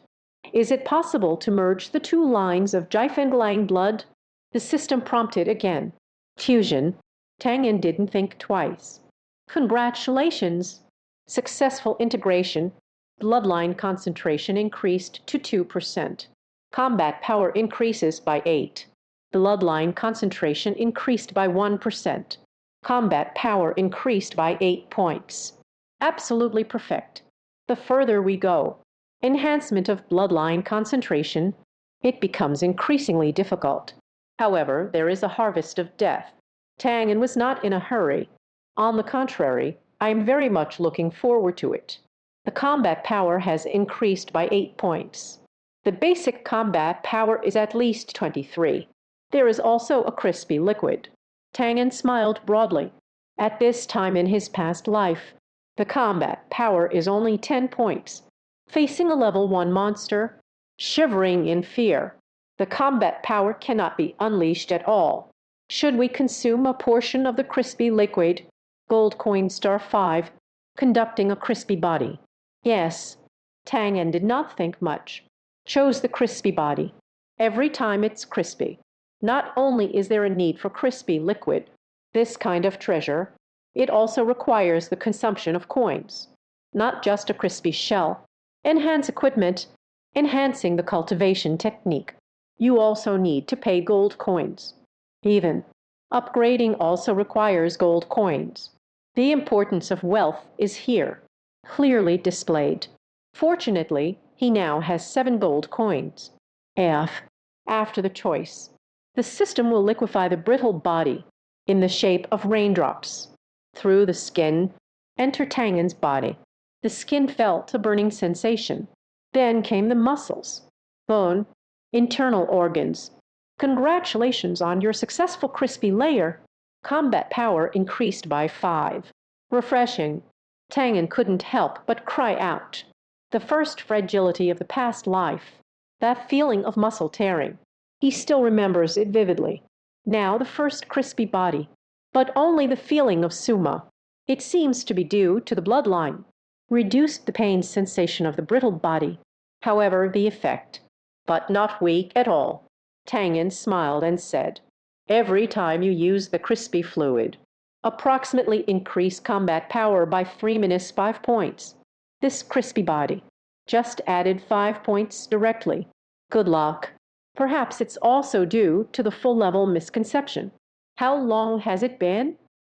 Is it possible to merge the two lines of Jiefenglang blood? The system prompted again. Fusion. Tang An didn't think twice. Congratulations! Successful integration. Bloodline concentration increased to 2%. Combat power increases by 8. Bloodline concentration increased by 1%. Combat power increased by 8 points. Absolutely perfect. The further we go, enhancement of bloodline concentration, it becomes increasingly difficult. However, there is a harvest of death. Tang An was not in a hurry. On the contrary, I am very much looking forward to it. The combat power has increased by 8 points. The basic combat power is at least 23. There is also a crispy liquid. Tang An smiled broadly. At this time in his past life, the combat power is only 10 points. Facing a level 1 monster, shivering in fear, the combat power cannot be unleashed at all. Should we consume a portion of the crispy liquid, gold coin star 5, conducting a crispy body? Yes. Tang An did not think much. Chose the crispy body. Every time it's crispy. Not only is there a need for crispy liquid, this kind of treasure, it also requires the consumption of coins. Not just a crispy shell. Enhance equipment, enhancing the cultivation technique. You also need to pay gold coins. Even upgrading also requires gold coins. The importance of wealth is here, clearly displayed. Fortunately, he now has 7 gold coins. After the choice, the system will liquefy the brittle body in the shape of raindrops. Through the skin, enter Tang An's body. The skin felt a burning sensation. Then came the muscles, bone, internal organs. Congratulations on your successful crispy layer. Combat power increased by 5. Refreshing. Tang An couldn't help but cry out. The first fragility of the past life. That feeling of muscle tearing. He still remembers it vividly. Now the first crispy body. But only the feeling of Suma. It seems to be due to the bloodline. Reduced the pain sensation of the brittle body. However, the effect. But not weak at all. Tang An smiled and said, every time you use the crispy fluid, approximately increase combat power by 3-5 points. This crispy body just added 5 points directly. Good luck. Perhaps it's also due to the full-level misconception. How long has it been?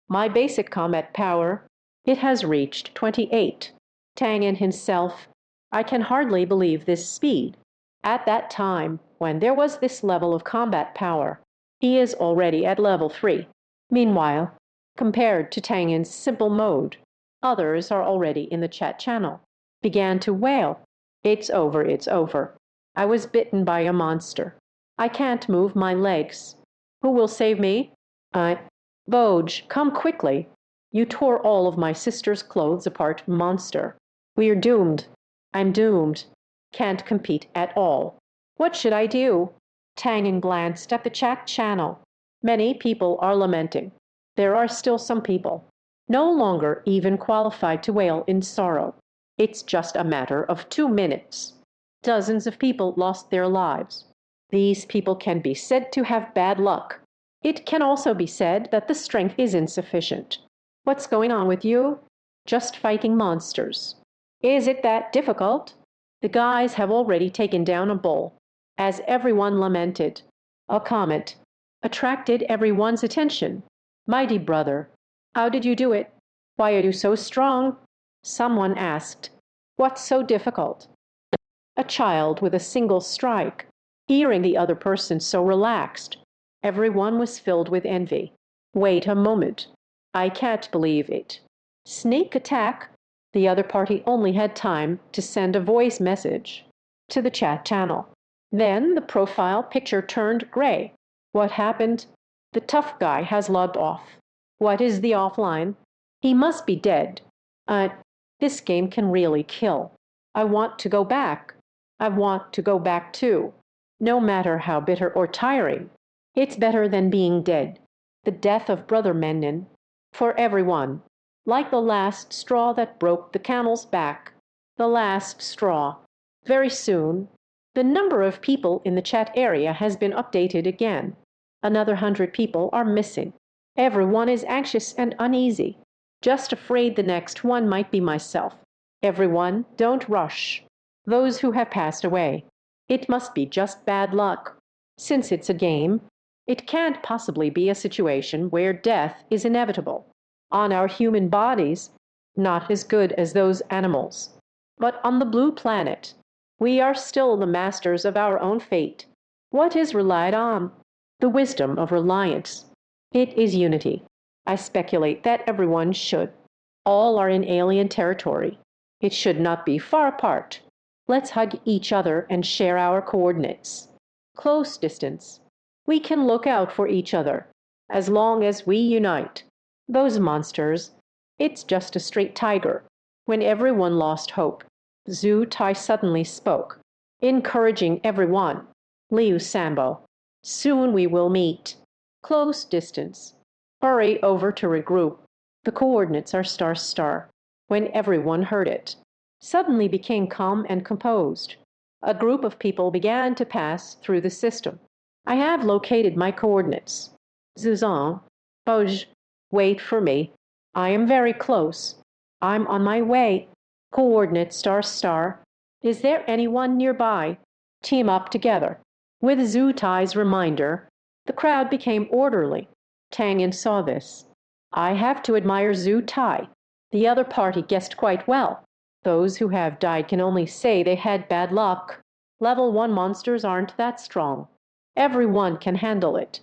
My basic combat power, it has reached 28. Tang An himself, I can hardly believe this speed. At that time, when there was this level of combat power, he is already at level 3. Meanwhile, compared to Tang An's simple mode, others are already in the chat channel. Began to wail. It's over, it's over. I was bitten by a monster. I can't move my legs. Who will save me? Boj, come quickly. You tore all of my sister's clothes apart, monster. We're doomed. I'm doomed. Can't compete at all. What should I do? Tang An glanced at the chat channel. Many people are lamenting. There are still some people no longer even qualified to wail in sorrow. It's just a matter of 2 minutes. Dozens of people lost their lives. These people can be said to have bad luck. It can also be said that the strength is insufficient. What's going on with you? Just fighting monsters. Is it that difficult? The guys have already taken down a bull. as everyone lamented. A comet attracted everyone's attention. Mighty brother, how did you do it? Why are you so strong? Someone asked. What's so difficult? A child with a single strike, hearing the other person so relaxed. Everyone was filled with envy. Wait a moment. I can't believe it. Sneak attack? The other party only had time to send a voice message to the chat channel. Then the profile picture turned gray. What happened? The tough guy has logged off. What is the offline? He must be dead. This game can really kill. I want to go back. I want to go back too. No matter how bitter or tiring, it's better than being dead. The death of Brother Menon, for everyone, like the last straw that broke the camel's back. The last straw. Very soon, the number of people in the chat area has been updated again. Another 100 people are missing. Everyone is anxious and uneasy, just afraid the next one might be myself. Everyone, don't rush. Those who have passed away. It must be just bad luck. Since it's a game, it can't possibly be a situation where death is inevitable. On our human bodies, not as good as those animals. But on the blue planet, we are still the masters of our own fate. What is relied on? The wisdom of reliance. It is unity. I speculate that everyone should. All are in alien territory. It should not be far apart. Let's hug each other and share our coordinates. Close distance. We can look out for each other, as long as we unite. Those monsters, it's just a straight tiger. When everyone lost hope, Zhu Tai suddenly spoke, encouraging everyone. Liu Sambo, soon we will meet. Close distance. Hurry over to regroup. The coordinates are star star. When everyone heard it, suddenly became calm and composed. A group of people began to pass through the system. I have located my coordinates. Zuzan, Boj, wait for me. I am very close. I'm on my way. Coordinate star star. Is there anyone nearby? Team up together. With Zhu Tai's reminder, the crowd became orderly. Tang An saw this. I have to admire Zhu Tai. The other party guessed quite well. Those who have died can only say they had bad luck. Level 1 monsters aren't that strong. Everyone can handle it.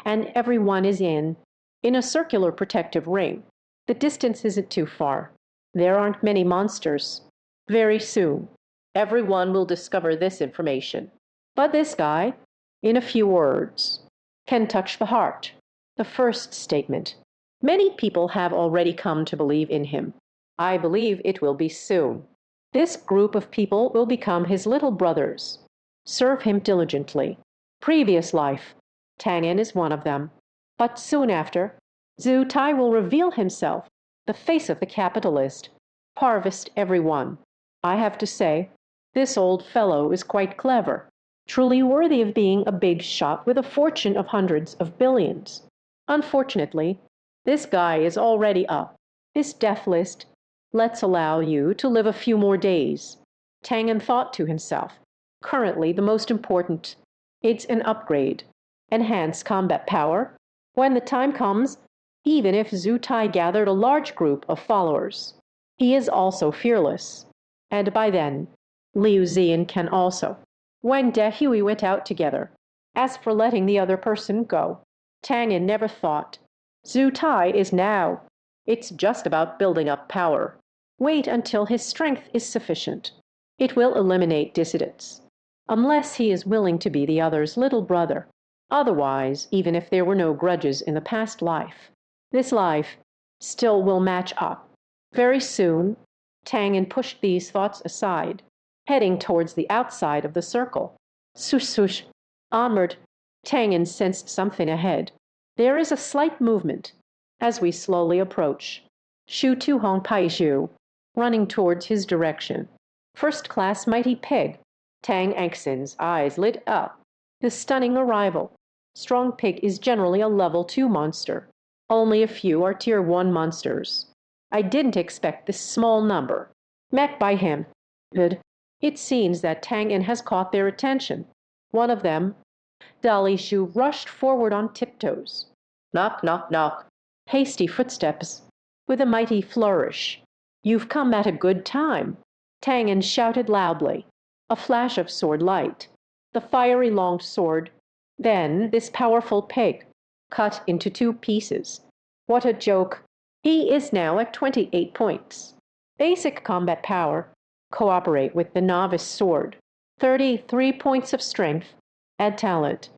And everyone is in a circular protective ring. The distance isn't too far. There aren't many monsters. Very soon, everyone will discover this information. But this guy, in a few words, can touch the heart. The first statement. Many people have already come to believe in him. I believe it will be soon. This group of people will become his little brothers. Serve him diligently. Previous life. Tang An is one of them. But soon after, Zhu Tai will reveal himself, the face of the capitalist. Harvest everyone. I have to say, this old fellow is quite clever. Truly worthy of being a big shot with a fortune of hundreds of billions. Unfortunately, this guy is already up. This death list, let's allow you to live a few more days. Tang An thought to himself. Currently the most important. It's an upgrade. Enhance combat power. When the time comes, even if Zhu Tai gathered a large group of followers, he is also fearless. And by then, Liu Zian can also. When De Hui went out together, as for letting the other person go, Tang An never thought. Zhu Tai is now. It's just about building up power. Wait until his strength is sufficient. It will eliminate dissidents. Unless he is willing to be the other's little brother. Otherwise, even if there were no grudges in the past life, this life still will match up. Very soon, Tang An pushed these thoughts aside, heading towards the outside of the circle. Sush sush. Onward. Tang An sensed something ahead. There is a slight movement as we slowly approach. Shu Tu Hong Pai Zhu, running towards his direction. First class mighty pig. Tang Anxin's eyes lit up. The stunning arrival. Strong pig is generally a level 2 monster. Only a few are tier 1 monsters. I didn't expect this small number. Met by him. Good. It seems that Tang An has caught their attention. One of them, Dali Shu rushed forward on tiptoes. Knock, knock, knock. Hasty footsteps. With a mighty flourish. You've come at a good time. Tang An shouted loudly. A flash of sword light. The fiery long sword. Then this powerful pig, cut into two pieces. What a joke. He is now at 28 points. Basic combat power. Cooperate with the novice sword. 33 points of strength. Add talent.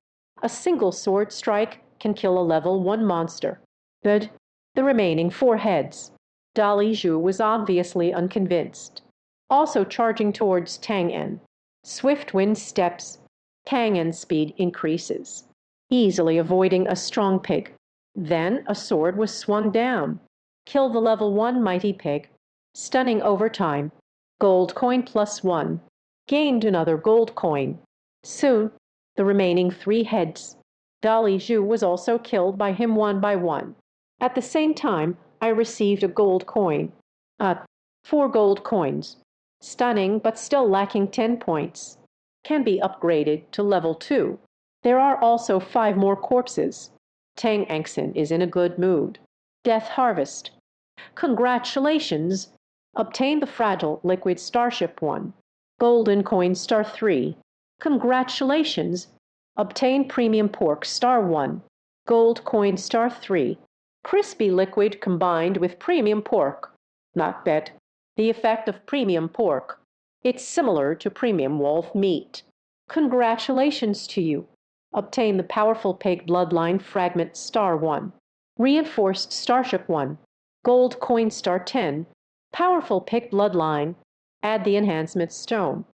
A single sword strike can kill a level 1 monster. Good. The remaining 4 heads. Dali Zhu was obviously unconvinced. Also charging towards Tang An. Swift wind steps. Tang An's speed increases, easily avoiding a strong pig. Then a sword was swung down. Kill the level 1 mighty pig. Stunning over time. Gold coin +1. Gained another gold coin. Soon, the remaining 3 heads. Dali Zhu was also killed by him one by one. At the same time, I received a gold coin. 4 gold coins. Stunning, but still lacking 10 points. Can be upgraded to level 2. There are also 5 more corpses. Tang An is in a good mood. Death Harvest. Congratulations! Obtain the fragile liquid Starship 1. Golden coin star 3. Congratulations! Obtain premium pork star 1. Gold coin star 3. Crispy liquid combined with premium pork. Not bad. The effect of premium pork. It's similar to premium wolf meat. Congratulations to you. Obtain the powerful pig bloodline fragment star 1. Reinforced Starship 1. Gold coin star 10. Powerful pig bloodline. Add the enhancement stone.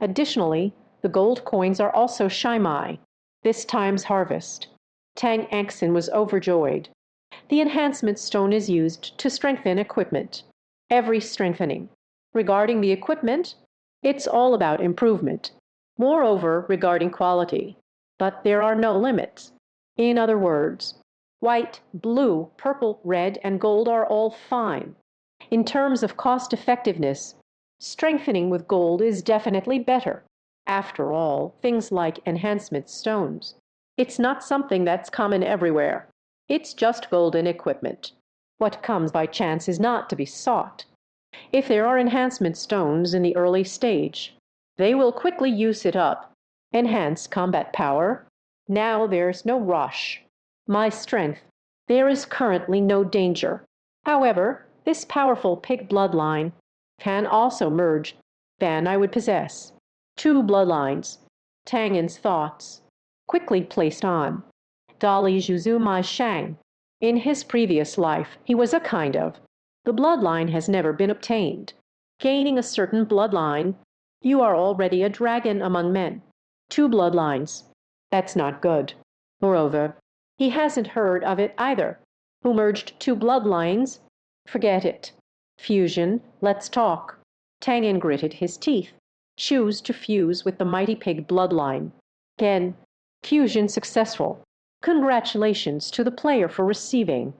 Additionally, the gold coins are also Shimai. This time's harvest. Tang An was overjoyed. The enhancement stone is used to strengthen equipment. Every strengthening. Regarding the equipment, it's all about improvement. Moreover, regarding quality. But there are no limits. In other words, white, blue, purple, red, and gold are all fine. In terms of cost effectiveness, strengthening with gold is definitely better. After all, things like enhancement stones. It's not something that's common everywhere. It's just golden equipment. What comes by chance is not to be sought. If there are enhancement stones in the early stage, they will quickly use it up. Enhance combat power. Now there's no rush. My strength. There is currently no danger. However, this powerful pig bloodline can also merge. Then I would possess 2 bloodlines. Tang An's thoughts. Quickly placed on. Dali Zhu Mai Shang. In his previous life, he was a kind of. The bloodline has never been obtained. Gaining a certain bloodline, you are already a dragon among men. 2 bloodlines. That's not good. Moreover, he hasn't heard of it either. Who merged 2 bloodlines? Forget it. Fusion, let's talk. Tang An gritted his teeth. Choose to fuse with the mighty pig bloodline. Again, fusion successful. Congratulations to the player for receiving.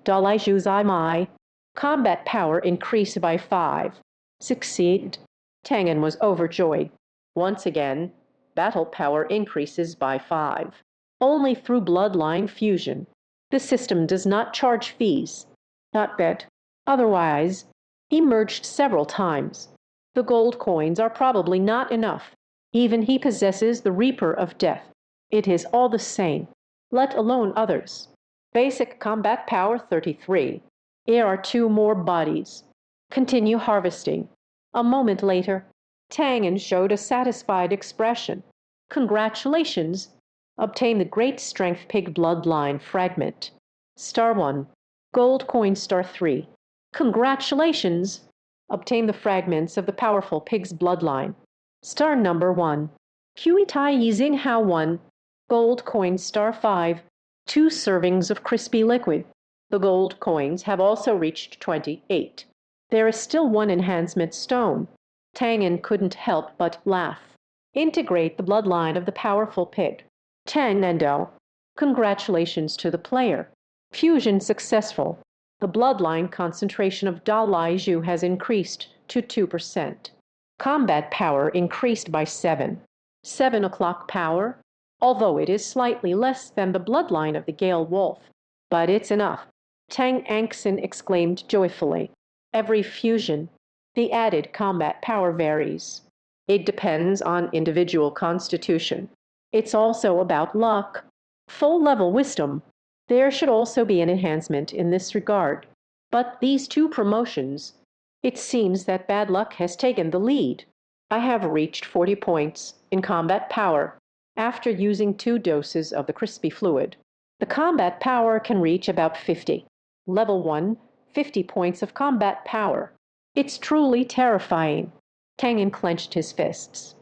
Dalai Zhu's Mai. Combat power increased by 5. Succeed. Tang An was overjoyed. Once again, battle power increases by 5. Only through bloodline fusion. The system does not charge fees. Not bad. Otherwise, he merged several times. The gold coins are probably not enough. Even he possesses the Reaper of Death. It is all the same, let alone others. Basic combat power 33. Here are 2 more bodies. Continue harvesting. A moment later, Tang An showed a satisfied expression. Congratulations. Obtain the great strength pig bloodline fragment. Star 1. Gold coin star 3. Congratulations. Obtain the fragments of the powerful pig's bloodline. Star number 1. Hui Tai Yizing Hao 1. Gold coin star 5. 2 servings of crispy liquid. The gold coins have also reached 28. There is still 1 enhancement stone. Tang An couldn't help but laugh. Integrate the bloodline of the powerful pig. Tang Nendo. Congratulations to the player. Fusion successful. The bloodline concentration of Dalai Zhu has increased to 2%. Combat power increased by 7. 7 o'clock power, although it is slightly less than the bloodline of the Gale Wolf. But it's enough, Tang An exclaimed joyfully. Every fusion, the added combat power varies. It depends on individual constitution. It's also about luck. Full level wisdom. There should also be an enhancement in this regard. But these two promotions, it seems that bad luck has taken the lead. I have reached 40 points in combat power after using 2 doses of the crispy fluid. The combat power can reach about 50. Level 1, 50 points of combat power. It's truly terrifying. Tang An clenched his fists.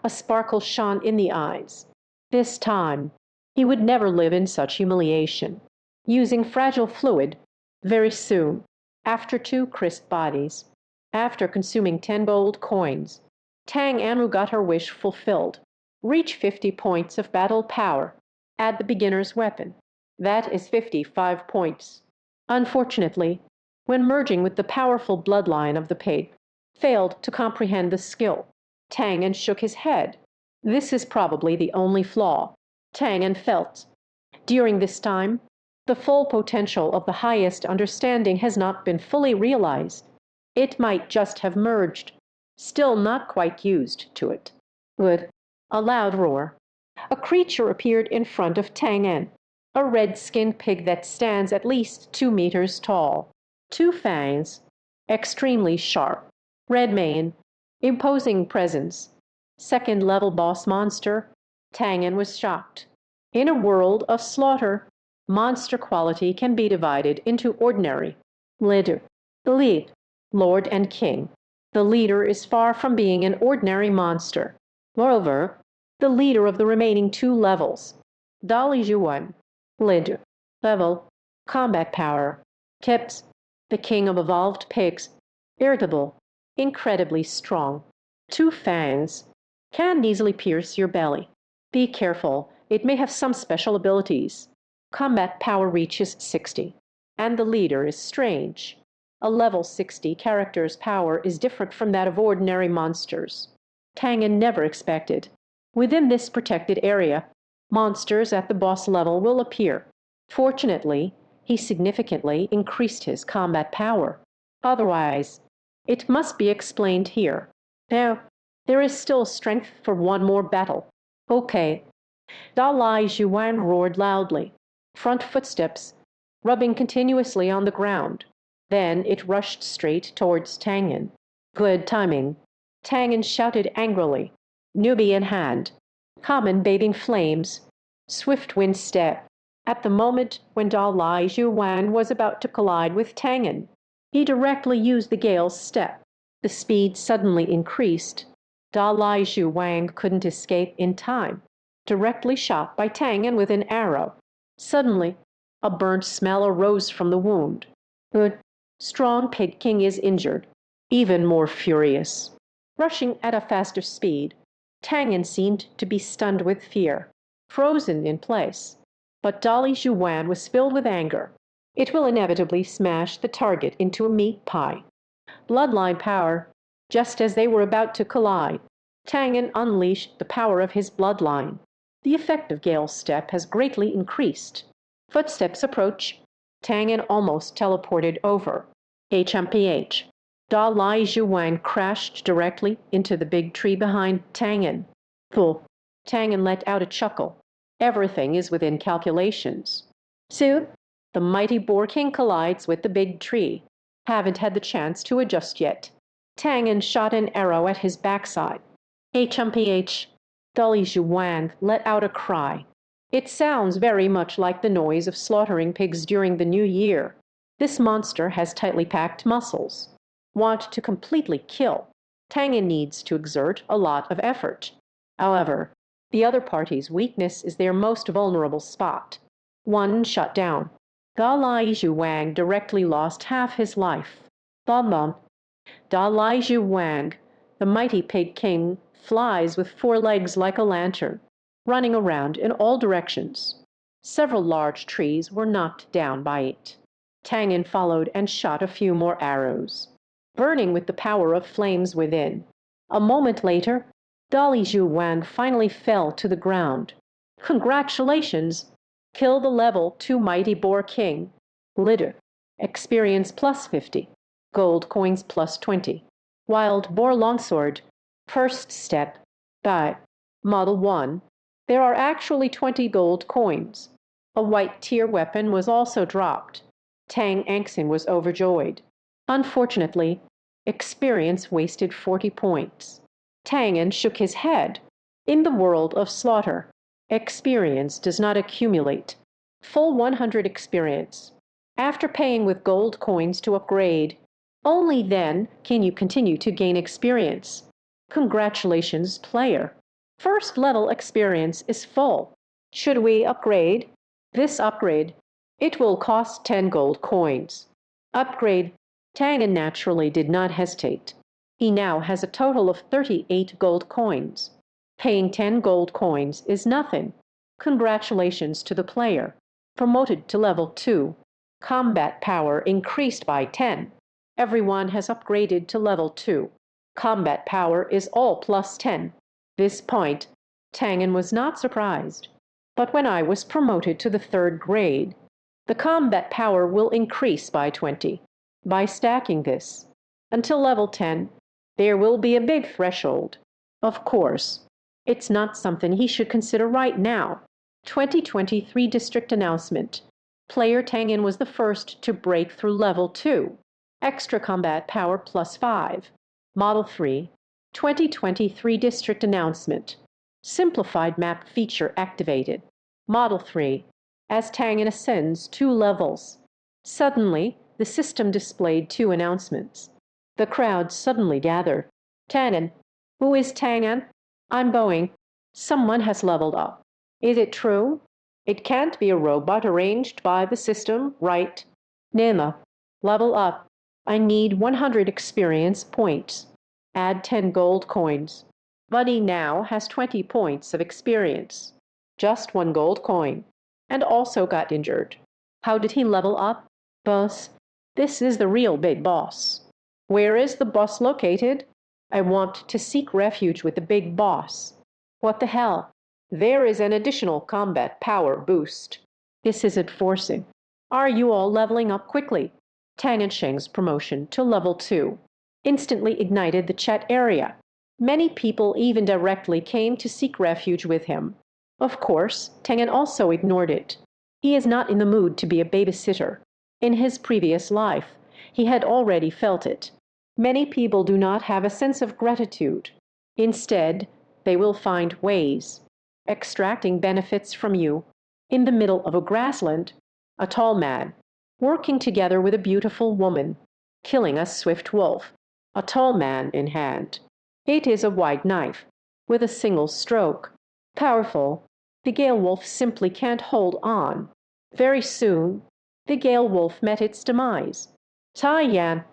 A sparkle shone in the eyes. This time, he would never live in such humiliation. Using fragile fluid, very soon, after 2 crisp bodies, after consuming 10 gold coins, Tang An got her wish fulfilled. Reach 50 points of battle power. Add the beginner's weapon. That is 55 points. Unfortunately, when merging with the powerful bloodline of the pig, failed to comprehend the skill. Tang An shook his head. This is probably the only flaw. Tang An felt. During this time, the full potential of the highest understanding has not been fully realized. It might just have merged, still not quite used to it. Good. A loud roar. A creature appeared in front of Tang An, a red-skinned pig that stands at least 2 meters tall. 2 fangs, extremely sharp, red mane, imposing presence. Second-level boss monster. Tang An was shocked. In a world of slaughter, monster quality can be divided into ordinary, leader, the lead, lord and king. The leader is far from being an ordinary monster. Moreover, the leader of the remaining 2 levels, Dali Yuan, leader, level, combat power, tips, the king of evolved pigs, irritable, incredibly strong. 2 fangs, can easily pierce your belly. Be careful, it may have some special abilities. Combat power reaches 60, and the leader is strange. A level 60 character's power is different from that of ordinary monsters. Tang An never expected. Within this protected area, monsters at the boss level will appear. Fortunately, he significantly increased his combat power. Otherwise, it must be explained here. There is still strength for one more battle. Okay. Dalai Yuan roared loudly. Front footsteps, rubbing continuously on the ground. Then it rushed straight towards Tang An. Good timing. Tang An shouted angrily. Newbie in hand. Common bathing flames. Swift wind step. At the moment when Dalai Yuan was about to collide with Tang An, he directly used the gale's step. The speed suddenly increased. Dalai Yuan couldn't escape in time. Directly shot by Tang An with an arrow. Suddenly, a burnt smell arose from the wound. Good. Strong Pig King is injured. Even more furious. Rushing at a faster speed, Tang An seemed to be stunned with fear, frozen in place. But Dali Yuan was filled with anger. It will inevitably smash the target into a meat pie. Bloodline power. Just as they were about to collide, Tang An unleashed the power of his bloodline. The effect of Gale's step has greatly increased. Footsteps approach. Tang An almost teleported over. HMPH. Dalai Yuan crashed directly into the big tree behind Tang An. Pull. Tang An let out a chuckle. Everything is within calculations. Soon, the mighty Boar King collides with the big tree. Haven't had the chance to adjust yet. Tang An shot an arrow at his backside. HMPH. Dali Yuan let out a cry. It sounds very much like the noise of slaughtering pigs during the New Year. This monster has tightly packed muscles. Want to completely kill. Tang An needs to exert a lot of effort. However, the other party's weakness is their most vulnerable spot. One shut down. Dalai Yuan directly lost half his life. Bom. Dalai Yuan, the mighty Pig King, flies with 4 legs like a lantern, running around in all directions. Several large trees were knocked down by it. Tang An followed and shot a few more arrows, burning with the power of flames within. A moment later, Dolly Zhu Wang finally fell to the ground. Congratulations! Kill the level 2 Mighty Boar King. Litter. Experience plus 50. Gold coins plus 20. Wild Boar Longsword. First step. Buy. Model 1. There are actually 20 gold coins. A white tier weapon was also dropped. Tang An was overjoyed. Unfortunately, experience wasted 40 points. Tang An shook his head. In the world of slaughter, experience does not accumulate. Full 100 experience. After paying with gold coins to upgrade, only then can you continue to gain experience. Congratulations, player. First level experience is full. Should we upgrade? This upgrade, it will cost 10 gold coins. Upgrade. Tang An naturally did not hesitate. He now has a total of 38 gold coins. Paying 10 gold coins is nothing. Congratulations to the player. Promoted to level 2. Combat power increased by 10. Everyone has upgraded to level 2. Combat power is all plus 10. This point, Tang An was not surprised. But when I was promoted to the 3rd grade, the combat power will increase by 20. By stacking this, until level 10, there will be a big threshold. Of course, it's not something he should consider right now. 2023 district announcement. Player Tang An was the first to break through level 2. Extra combat power plus 5. Model 3. 2023 district announcement. Simplified map feature activated. Model 3. As Tang An ascends 2 levels. Suddenly, the system displayed 2 announcements. The crowd suddenly gathered. Tang An. Who is Tang An? I'm Boeing. Someone has leveled up. Is it true? It can't be a robot arranged by the system, right? Nima. Level up. I need 100 experience points. Add 10 gold coins. Buddy now has 20 points of experience. Just 1 gold coin. And also got injured. How did he level up? Boss. This is the real big boss. Where is the boss located? I want to seek refuge with the big boss. What the hell? There is an additional combat power boost. This isn't forcing. Are you all leveling up quickly? Tang An Sheng's promotion to level 2 instantly ignited the chat area. Many people even directly came to seek refuge with him. Of course, Tang An also ignored it. He is not in the mood to be a babysitter. In his previous life, he had already felt it. Many people do not have a sense of gratitude. Instead, they will find ways. Extracting benefits from you. In the middle of a grassland, a tall man, working together with a beautiful woman, killing a swift wolf, a tall man in hand. It is a wide knife, with a single stroke. Powerful. The Gale Wolf simply can't hold on. Very soon, the Gale Wolf met its demise. Tai Yan.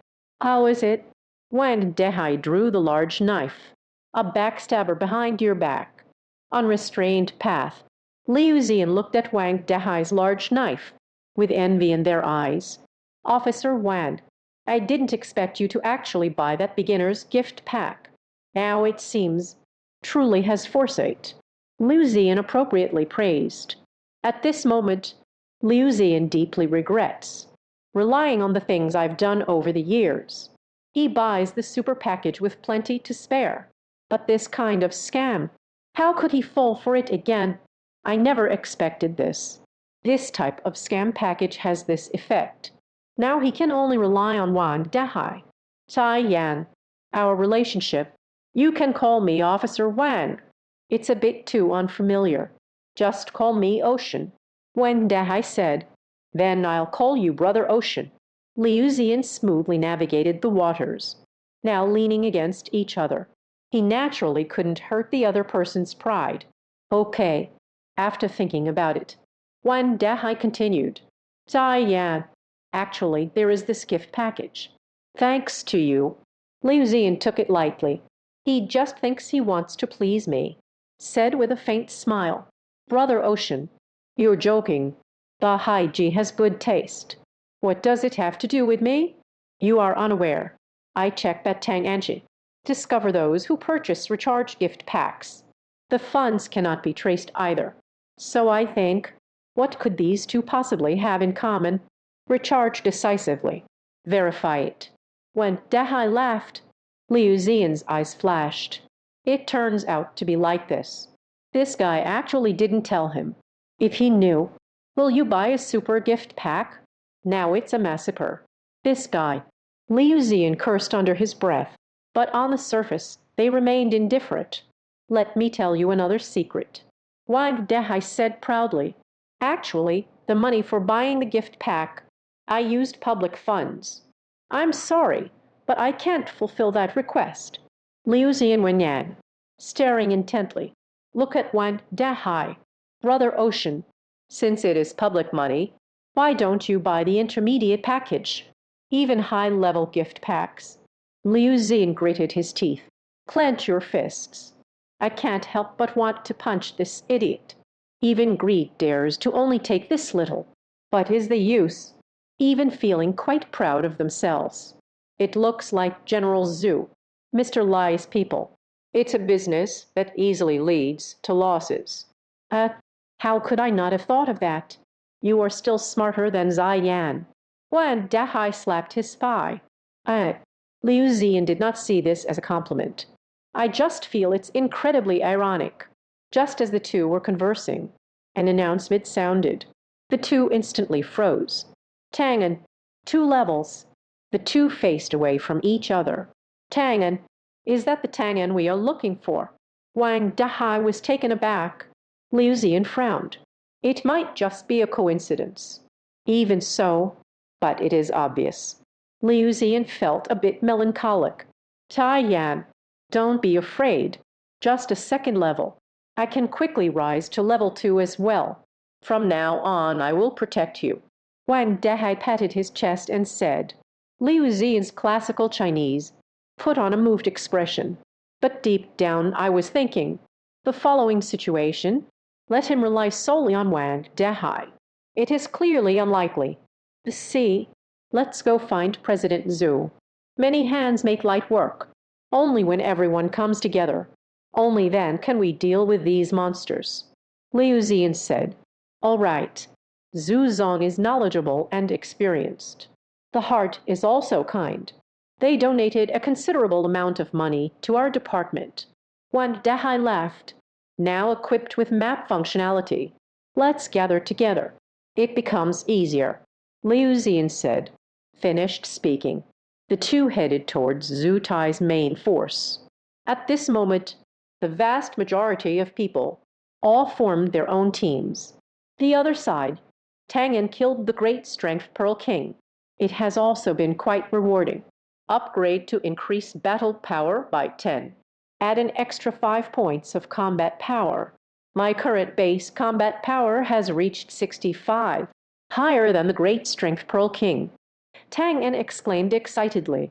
How is it? Wang Dehai drew the large knife. A backstabber behind your back. Unrestrained path. Liu Zian looked at Wang Dehai's large knife, with envy in their eyes. Officer Wang, I didn't expect you to actually buy that beginner's gift pack. Now it seems, truly has foresight. Liu Zian appropriately praised. At this moment, Liu Zian deeply regrets, relying on the things I've done over the years. He buys the super package with plenty to spare. But this kind of scam, how could he fall for it again? I never expected this. This type of scam package has this effect. Now he can only rely on Wang Dehai. Tai Yan, our relationship. You can call me Officer Wang. It's a bit too unfamiliar. Just call me Ocean. Wang Dehai said, then I'll call you Brother Ocean. Liu Zian smoothly navigated the waters, now leaning against each other. He naturally couldn't hurt the other person's pride. Okay, after thinking about it. Wang Dehai continued. Tai Yan, actually, there is this gift package. Thanks to you. Liu Zian took it lightly. He just thinks he wants to please me, said with a faint smile. Brother Ocean, you're joking. The Haiji has good taste. What does it have to do with me? You are unaware. I checked that Tang An. Discover those who purchase recharge gift packs. The funds cannot be traced either. So I think, what could these two possibly have in common? Recharge decisively. Verify it. When Dahai laughed, Liu Xian's eyes flashed. It turns out to be like this. This guy actually didn't tell him. If he knew, will you buy a super gift pack? Now it's a massacre. This guy. Liu Xian cursed under his breath, but on the surface they remained indifferent. Let me tell you another secret. Wang Dehai said proudly. Actually, the money for buying the gift pack, I used public funds. I'm sorry, but I can't fulfill that request. Liu Xian Wenyan, staring intently. Look at Wang Dehai. Brother Ocean, since it is public money, why don't you buy the intermediate package? Even high-level gift packs. Liu Xian gritted his teeth. Clench your fists. I can't help but want to punch this idiot. Even greed dares to only take this little. But is the use? Even feeling quite proud of themselves. It looks like General Zhu, Mr. Lai's people. It's a business that easily leads to losses. How could I not have thought of that? You are still smarter than Zai Yan. When Dahai slapped his thigh. Liu Xian did not see this as a compliment. I just feel it's incredibly ironic. Just as the two were conversing, an announcement sounded. The two instantly froze. Tang An, 2 levels. The two faced away from each other. Tang An, is that the Tang An we are looking for? Wang Dahai was taken aback. Liu Xian frowned. It might just be a coincidence. Even so, but it is obvious. Liu Xian felt a bit melancholic. Tai Yan, don't be afraid. Just a second level. I can quickly rise to level 2 as well. From now on, I will protect you. Wang Dehai patted his chest and said. Liu Xian's classical Chinese put on a moved expression. But deep down, I was thinking, the following situation, let him rely solely on Wang Dehai. It is clearly unlikely. See, let's go find President Zhu. Many hands make light work. Only when everyone comes together. Only then can we deal with these monsters. Liu Xian said, all right. Zhu Zong is knowledgeable and experienced. The heart is also kind. They donated a considerable amount of money to our department. When Dahai laughed, now equipped with map functionality, let's gather together. It becomes easier. Liu Xian said, finished speaking. The two headed towards Zhu Tai's main force. At this moment, the vast majority of people all formed their own teams. The other side, Tang An killed the Great Strength Pearl King. It has also been quite rewarding. Upgrade to increase battle power by 10. Add an extra 5 points of combat power. My current base combat power has reached 65, higher than the Great Strength Pearl King. Tang An exclaimed excitedly.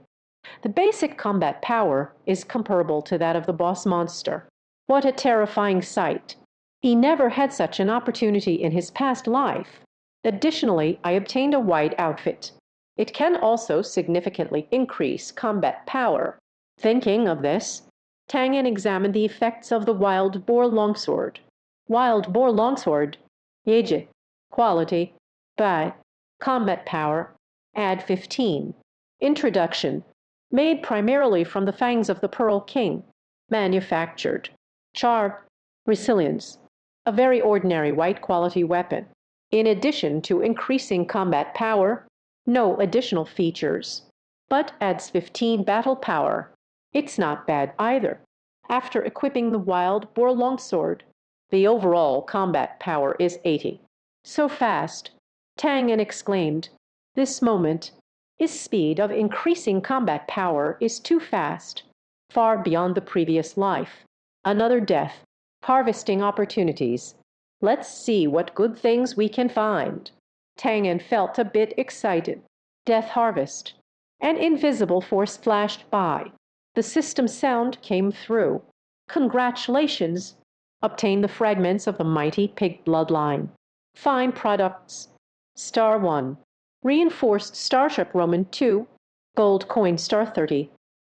The basic combat power is comparable to that of the boss monster. What a terrifying sight. He never had such an opportunity in his past life. Additionally, I obtained a white outfit. It can also significantly increase combat power. Thinking of this, Tang An examined the effects of the wild boar longsword. Wild boar longsword, Yeji, quality, Bai, combat power, add 15. Introduction, made primarily from the fangs of the Pearl King, manufactured. Char, resilience, a very ordinary white quality weapon. In addition to increasing combat power, no additional features, but adds 15 battle power. It's not bad either. After equipping the wild boar longsword, the overall combat power is 80. So fast, Tang An exclaimed, this moment, his speed of increasing combat power is too fast, far beyond the previous life. Another death, harvesting opportunities. Let's see what good things we can find. Tang An felt a bit excited. Death harvest. An invisible force flashed by. The system sound came through. Congratulations. Obtain the fragments of the mighty pig bloodline. Fine products. Star 1. Reinforced Starship Roman 2. Gold coin star 30.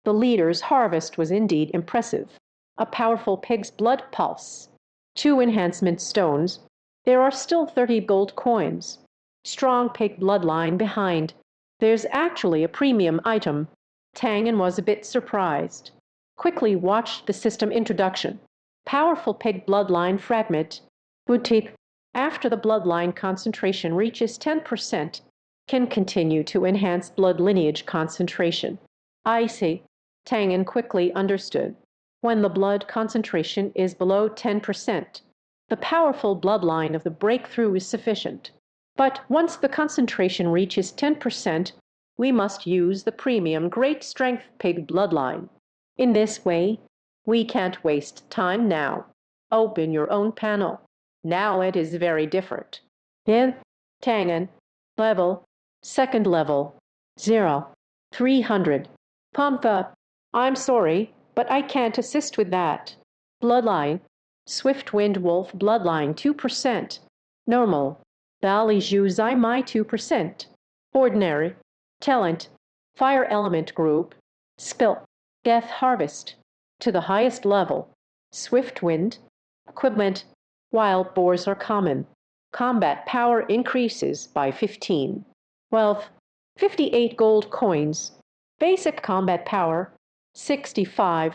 The leader's harvest was indeed impressive. A powerful pig's blood pulse. 2 enhancement stones. There are still 30 gold coins. Strong pig bloodline behind. There's actually a premium item. Tang An was a bit surprised. Quickly watched the system introduction. Powerful pig bloodline fragment. Boutique. After the bloodline concentration reaches 10%, can continue to enhance blood lineage concentration. I see. Tang An quickly understood. When the blood concentration is below 10%, the powerful bloodline of the breakthrough is sufficient. But once the concentration reaches 10%, we must use the premium great strength pig bloodline. In this way, we can't waste time now. Open your own panel. Now it is very different. Then, Tang An, level, second level, 0, 300. Pump up. I'm sorry, but I can't assist with that. Bloodline, Swift Wind Wolf bloodline 2%. Normal. Bali Zhu Zai Mai 2%. Ordinary. Talent. Fire element group. Spill. Death harvest. To the highest level. Swift wind. Equipment. Wild boars are common. Combat power increases by 15. Wealth. 58 gold coins. Basic combat power. 65.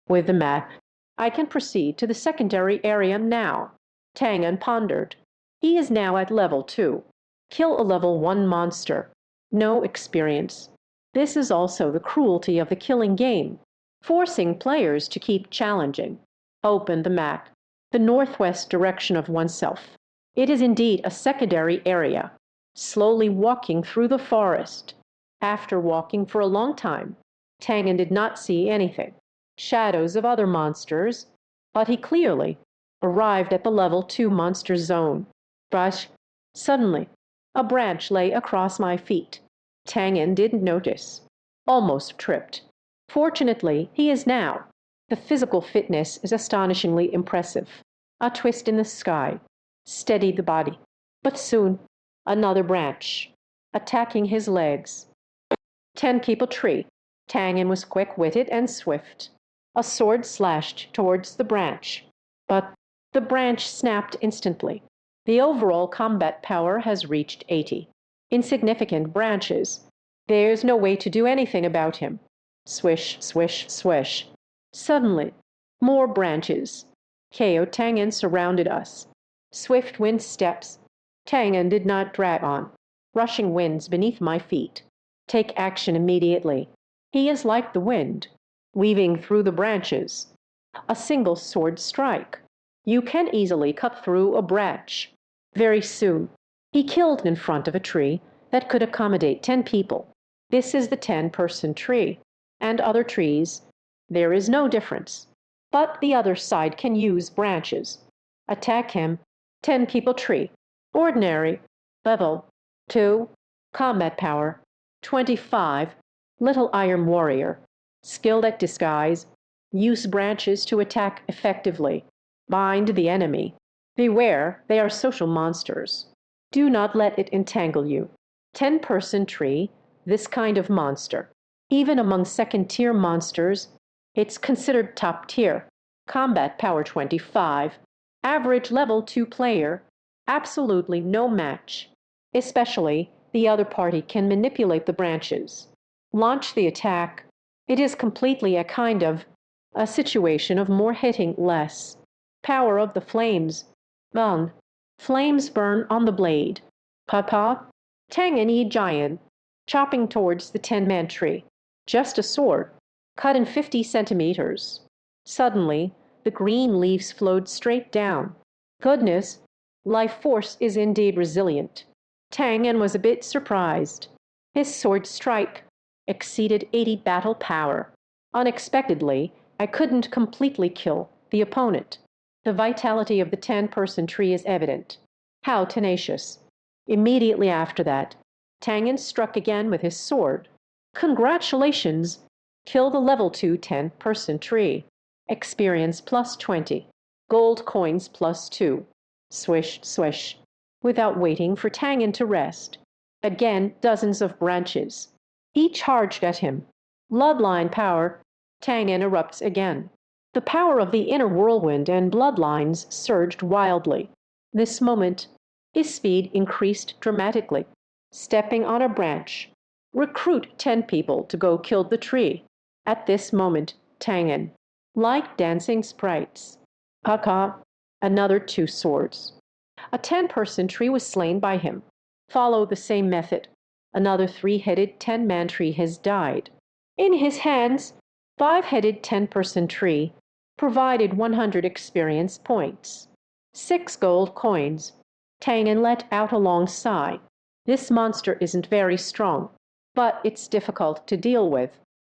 With the map, I can proceed to the secondary area now. Tang An pondered. He is now at level 2. Kill a level 1 monster. No experience. This is also the cruelty of the killing game, forcing players to keep challenging. Open the map. The northwest direction of oneself. It is indeed a secondary area. Slowly walking through the forest. After walking for a long time, Tang An did not see anything. Shadows of other monsters, but he clearly arrived at the level 2 monster zone. Brush. Suddenly, a branch lay across my feet. Tang An didn't notice. Almost tripped. Fortunately, he is now. The physical fitness is astonishingly impressive. A twist in the sky. Steadied the body. But soon, another branch. Attacking his legs. 10 people tree. Tang An was quick-witted and swift. A sword slashed towards the branch. But the branch snapped instantly. The overall combat power has reached 80. Insignificant branches. There's no way to do anything about him. Swish, swish, swish. Suddenly, more branches. KO Tang An surrounded us. Swift wind steps. Tang An did not drag on. Rushing winds beneath my feet. Take action immediately. He is like the wind, weaving through the branches. A single sword strike. You can easily cut through a branch. Very soon, he killed in front of a tree that could accommodate 10 people. This is the 10-person tree. And other trees, there is no difference. But the other side can use branches. Attack him. 10 people tree. Ordinary. Level 2. Combat power. 25. Little Iron Warrior. Skilled at disguise. Use branches to attack effectively. Bind the enemy. Beware, they are social monsters. Do not let it entangle you. 10-person tree, this kind of monster. Even among second-tier monsters, it's considered top tier. Combat power 25. Average level 2 player. Absolutely no match. Especially, the other party can manipulate the branches. Launch the attack. It is completely a kind of a situation of more hitting less. Power of the flames. Burn. Flames burn on the blade. Papa. Tang An giant. Chopping towards the 10-man tree. Just a sword. Cut in 50 centimeters. Suddenly, the green leaves flowed straight down. Goodness, life force is indeed resilient. Tang An was a bit surprised. His sword strike exceeded 80 battle power. Unexpectedly, I couldn't completely kill the opponent. The vitality of the 10-person tree is evident. How tenacious. Immediately after that, Tang An struck again with his sword. Congratulations! Kill the level 2 10-person tree. Experience plus 20. Gold coins plus 2. Swish, swish. Without waiting for Tang An to rest. Again, dozens of branches. He charged at him. Bloodline power Tang An erupts again. The power of the inner whirlwind and bloodlines surged wildly. This moment, his speed increased dramatically. Stepping on a branch, recruit 10 people to go kill the tree. At this moment, Tang An, like dancing sprites. Aka, another 2 swords. A 10-person tree was slain by him. Follow the same method. Another 3-headed 10-man tree has died. In his hands, 5-headed 10-person tree provided 100 experience points. 6 gold coins. Tang An let out a long sigh. This monster isn't very strong, but it's difficult to deal with,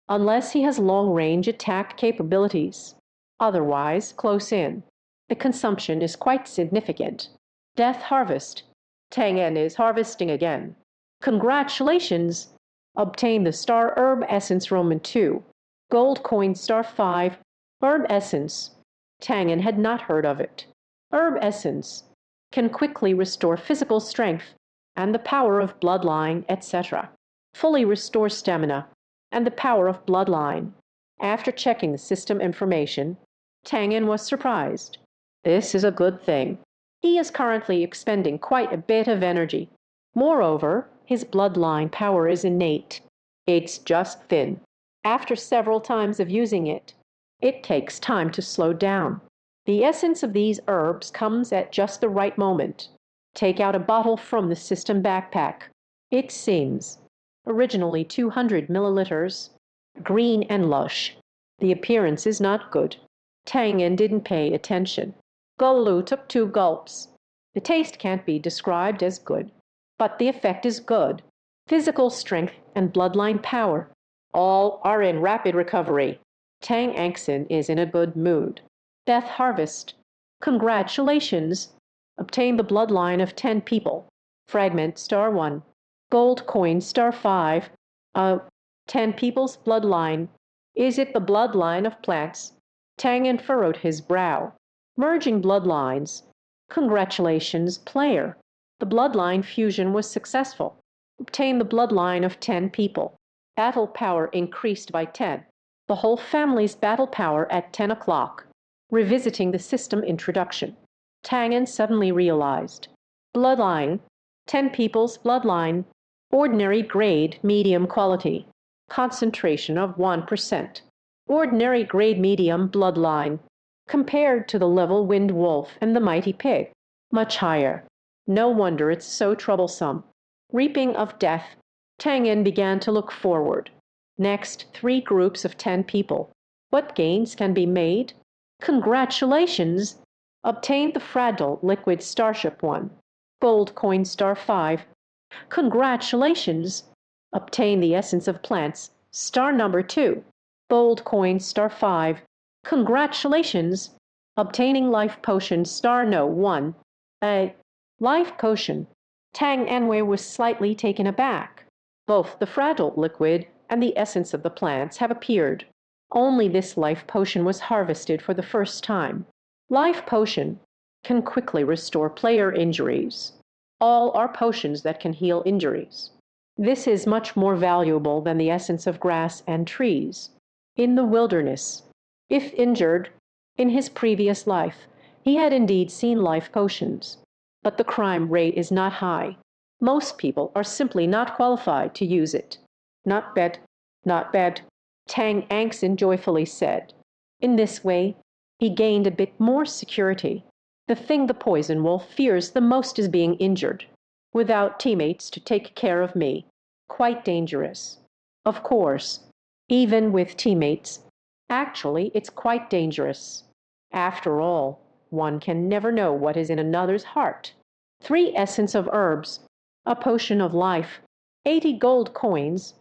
unless he has long-range attack capabilities. Otherwise, close in. The consumption is quite significant. Death harvest. Tang An is harvesting again. Congratulations! Obtain the Star Herb Essence Roman 2. Gold coin star 5. Herb Essence. Tang An had not heard of it. Herb Essence can quickly restore physical strength and the power of bloodline, etc. Fully restore stamina and the power of bloodline. After checking the system information, Tang An was surprised. This is a good thing. He is currently expending quite a bit of energy. Moreover, his bloodline power is innate. It's just thin. After several times of using it, it takes time to slow down. The essence of these herbs comes at just the right moment. Take out a bottle from the system backpack. It seems originally 200 milliliters, green and lush. The appearance is not good. Tang An didn't pay attention. Golu took 2 gulps. The taste can't be described as good, but the effect is good. Physical strength and bloodline power. All are in rapid recovery. Tang An is in a good mood. Death harvest. Congratulations! Obtain the bloodline of 10 people. Fragment star 1. Gold coin star 5. 10 people's bloodline. Is it the bloodline of plants? Tang An furrowed his brow. Merging bloodlines. Congratulations, player. The bloodline fusion was successful. Obtain the bloodline of 10 people. Battle power increased by 10. The whole family's battle power at 10 o'clock. Revisiting the system introduction. Tang An suddenly realized. Bloodline. 10 people's bloodline. Ordinary grade, medium quality. Concentration of 1%. Ordinary grade medium bloodline. Compared to the level Wind Wolf and the Mighty Pig. Much higher. No wonder it's so troublesome. Reaping of death. Tang An began to look forward. Next, 3 groups of 10 people. What gains can be made? Congratulations! Obtained the fragile liquid Starship 1. Gold coin star 5. Congratulations! Obtain the essence of plants. Star number 2. Gold coin star 5. Congratulations! Obtaining life potion star no 1. A life potion. Tang An was slightly taken aback. Both the fragile liquid and the essence of the plants have appeared. Only this life potion was harvested for the first time. Life potion can quickly restore player injuries. All are potions that can heal injuries. This is much more valuable than the essence of grass and trees. In the wilderness, if injured, in his previous life, he had indeed seen life potions. But the crime rate is not high. Most people are simply not qualified to use it. Not bad, not bad, Tang An joyfully said. In this way, he gained a bit more security. The thing the poison wolf fears the most is being injured. Without teammates to take care of me. Quite dangerous. Of course, even with teammates. Actually, it's quite dangerous. After all, one can never know what is in another's heart. 3 essence of herbs, a potion of life, 80 gold coins.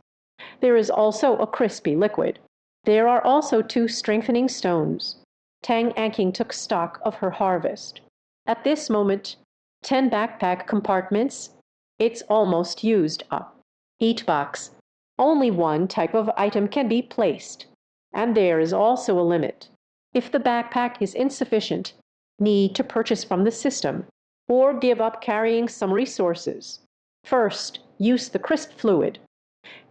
There is also a crispy liquid. There are also 2 strengthening stones. Tang An took stock of her harvest. At this moment, 10 backpack compartments. It's almost used up. Each box. Only 1 type of item can be placed. And there is also a limit. If the backpack is insufficient, need to purchase from the system, or give up carrying some resources. First, use the crisp fluid.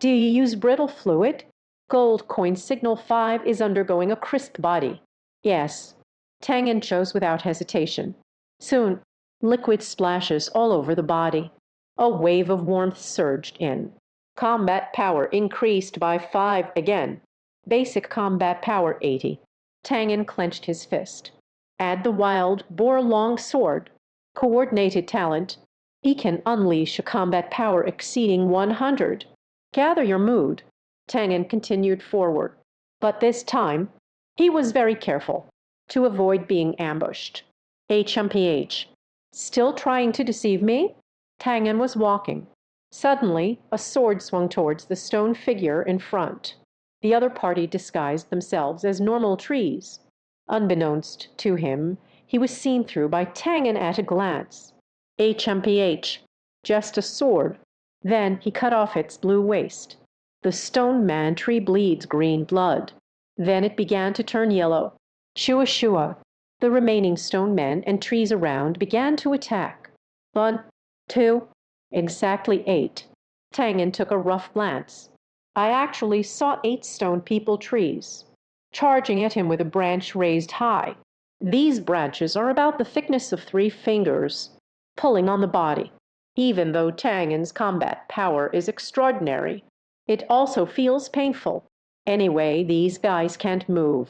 Do you use brittle fluid? Gold coin signal 5 is undergoing a crisp body. Yes, Tang An chose without hesitation. Soon, liquid splashes all over the body. A wave of warmth surged in. Combat power increased by 5 again. Basic combat power 80. Tang An clenched his fist. Add the wild boar long sword. Coordinated talent. He can unleash a combat power exceeding 100. Gather your mood. Tang An continued forward. But this time, he was very careful to avoid being ambushed. HMPH. Still trying to deceive me? Tang An was walking. Suddenly, a sword swung towards the stone figure in front. The other party disguised themselves as normal trees. Unbeknownst to him, he was seen through by Tang An at a glance. HMPH. Just a sword. Then he cut off its blue waist. The stone man tree bleeds green blood. Then it began to turn yellow. Shua shua. The remaining stone men and trees around began to attack. 1, 2, exactly 8. Tang An took a rough glance. I actually saw 8 stone people trees, charging at him with a branch raised high. These branches are about the thickness of 3 fingers, pulling on the body. Even though Tang An's combat power is extraordinary, it also feels painful. Anyway, these guys can't move.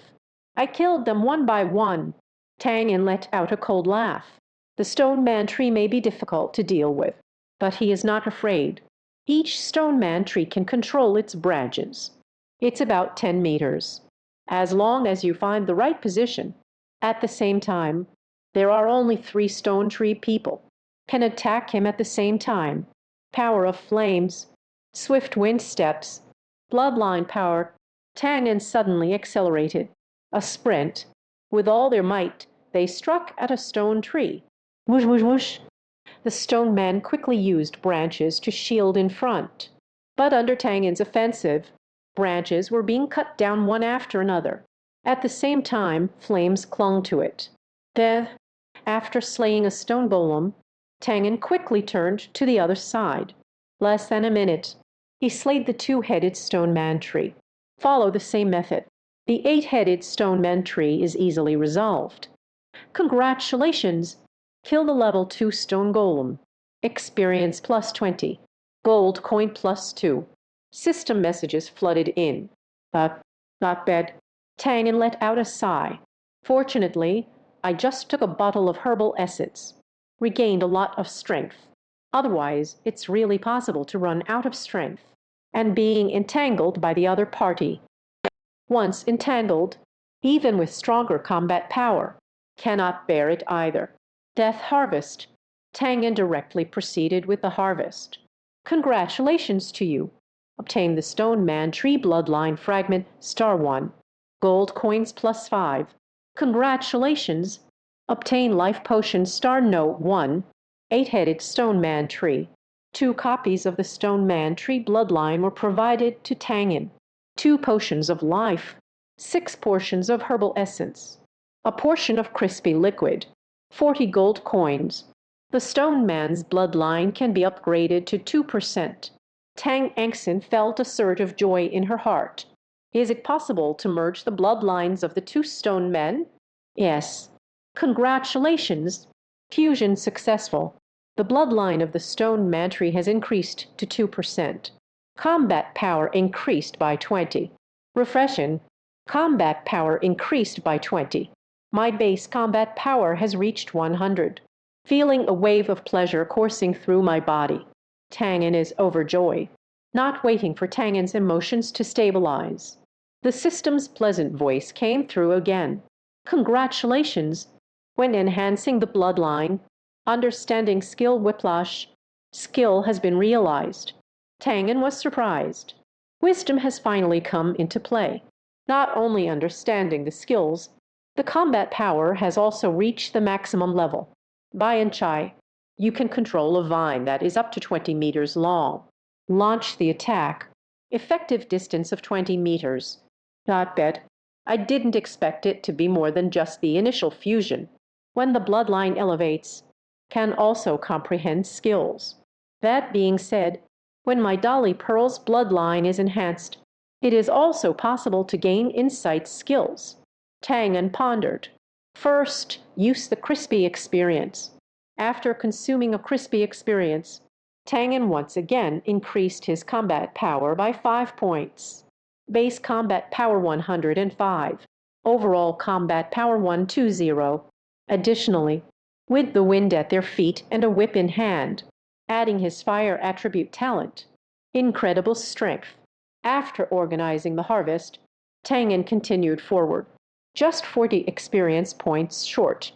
I killed them one by one. Tang An let out a cold laugh. The stone man tree may be difficult to deal with, but he is not afraid. Each stone man tree can control its branches. It's about 10 meters. As long as you find the right position. At the same time, there are only 3 stone tree people. Can attack him at the same time. Power of flames, swift wind steps, bloodline power. Tang An suddenly accelerated. A sprint. With all their might, they struck at a stone tree. Whoosh, whoosh, whoosh. The stone man quickly used branches to shield in front. But under Tang An's offensive, branches were being cut down one after another. At the same time, flames clung to it. Then, after slaying a stone golem, Tang An quickly turned to the other side. Less than a minute, he slayed the 2-headed stone man tree. Follow the same method. The 8-headed stone man tree is easily resolved. Congratulations! Kill the level 2 stone golem. Experience plus 20. Gold coin plus 2. System messages flooded in. But, not bad. Tang An let out a sigh. Fortunately, I just took a bottle of herbal essence. Regained a lot of strength. Otherwise, it's really possible to run out of strength. And being entangled by the other party. Once entangled, even with stronger combat power, cannot bear it either. Death harvest. Tang An directly proceeded with the harvest. Congratulations to you. Obtain the stone man tree bloodline fragment star 1. Gold coins plus 5. Congratulations. Obtain life potion star note 1. 8-headed stone man tree. 2 copies of the stone man tree bloodline were provided to Tang An. 2 potions of life. 6 portions of herbal essence. A portion of crispy liquid. 40 gold coins. The stone man's bloodline can be upgraded to 2%. Tang An felt a surge of joy in her heart. Is it possible to merge the bloodlines of the 2 stone men? Yes. Congratulations. Fusion successful. The bloodline of the stone man tree has increased to 2%. Combat power increased by 20. Refreshing. Combat power increased by 20. My base combat power has reached 100. Feeling a wave of pleasure coursing through my body. Tang An is overjoyed, not waiting for Tang An's emotions to stabilize. The system's pleasant voice came through again. Congratulations. When enhancing the bloodline, understanding skill whiplash, skill has been realized. Tang An was surprised. Wisdom has finally come into play. Not only understanding the skills, the combat power has also reached the maximum level. By and Chai, you can control a vine that is up to 20 meters long. Launch the attack. Effective distance of 20 meters. Not bad. I didn't expect it to be more than just the initial fusion. When the bloodline elevates, can also comprehend skills. That being said, when my Dolly Pearl's bloodline is enhanced, It is also possible to gain insight skills. Tang An pondered. First, use the crispy experience. After consuming a crispy experience, Tang An once again increased his combat power by 5 points. Base combat power 105. Overall combat power 120. Additionally, with the wind at their feet and a whip in hand, adding his fire attribute talent, incredible strength. After organizing the harvest, Tang An continued forward, just 40 experience points short.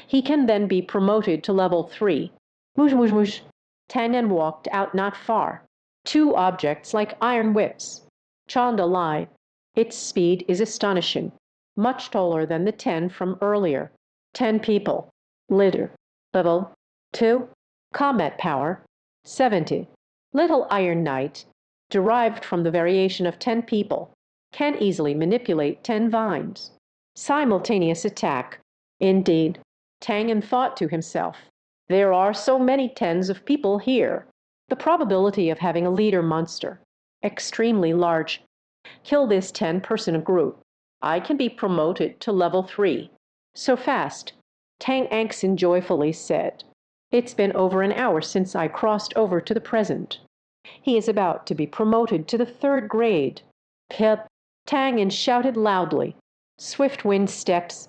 He can then be promoted to level 3. Whoosh, whoosh, whoosh. Tang An walked out not far. 2 objects like iron whips. Chanda Lai. Its speed is astonishing, much taller than the 10 from earlier. 10 people. Litter. Level 2. Combat power 70. Little Iron Knight, derived from the variation of 10 people, can easily manipulate 10 vines. Simultaneous attack. Indeed, Tang An thought to himself, there are so many tens of people here. The probability of having a leader monster, extremely large. Kill this 10-person group. I can be promoted to level 3. So fast, Tang An joyfully said. It's been over an hour since I crossed over to the present. He is about to be promoted to the 3rd grade. Pip! Tang An shouted loudly. Swift wind steps.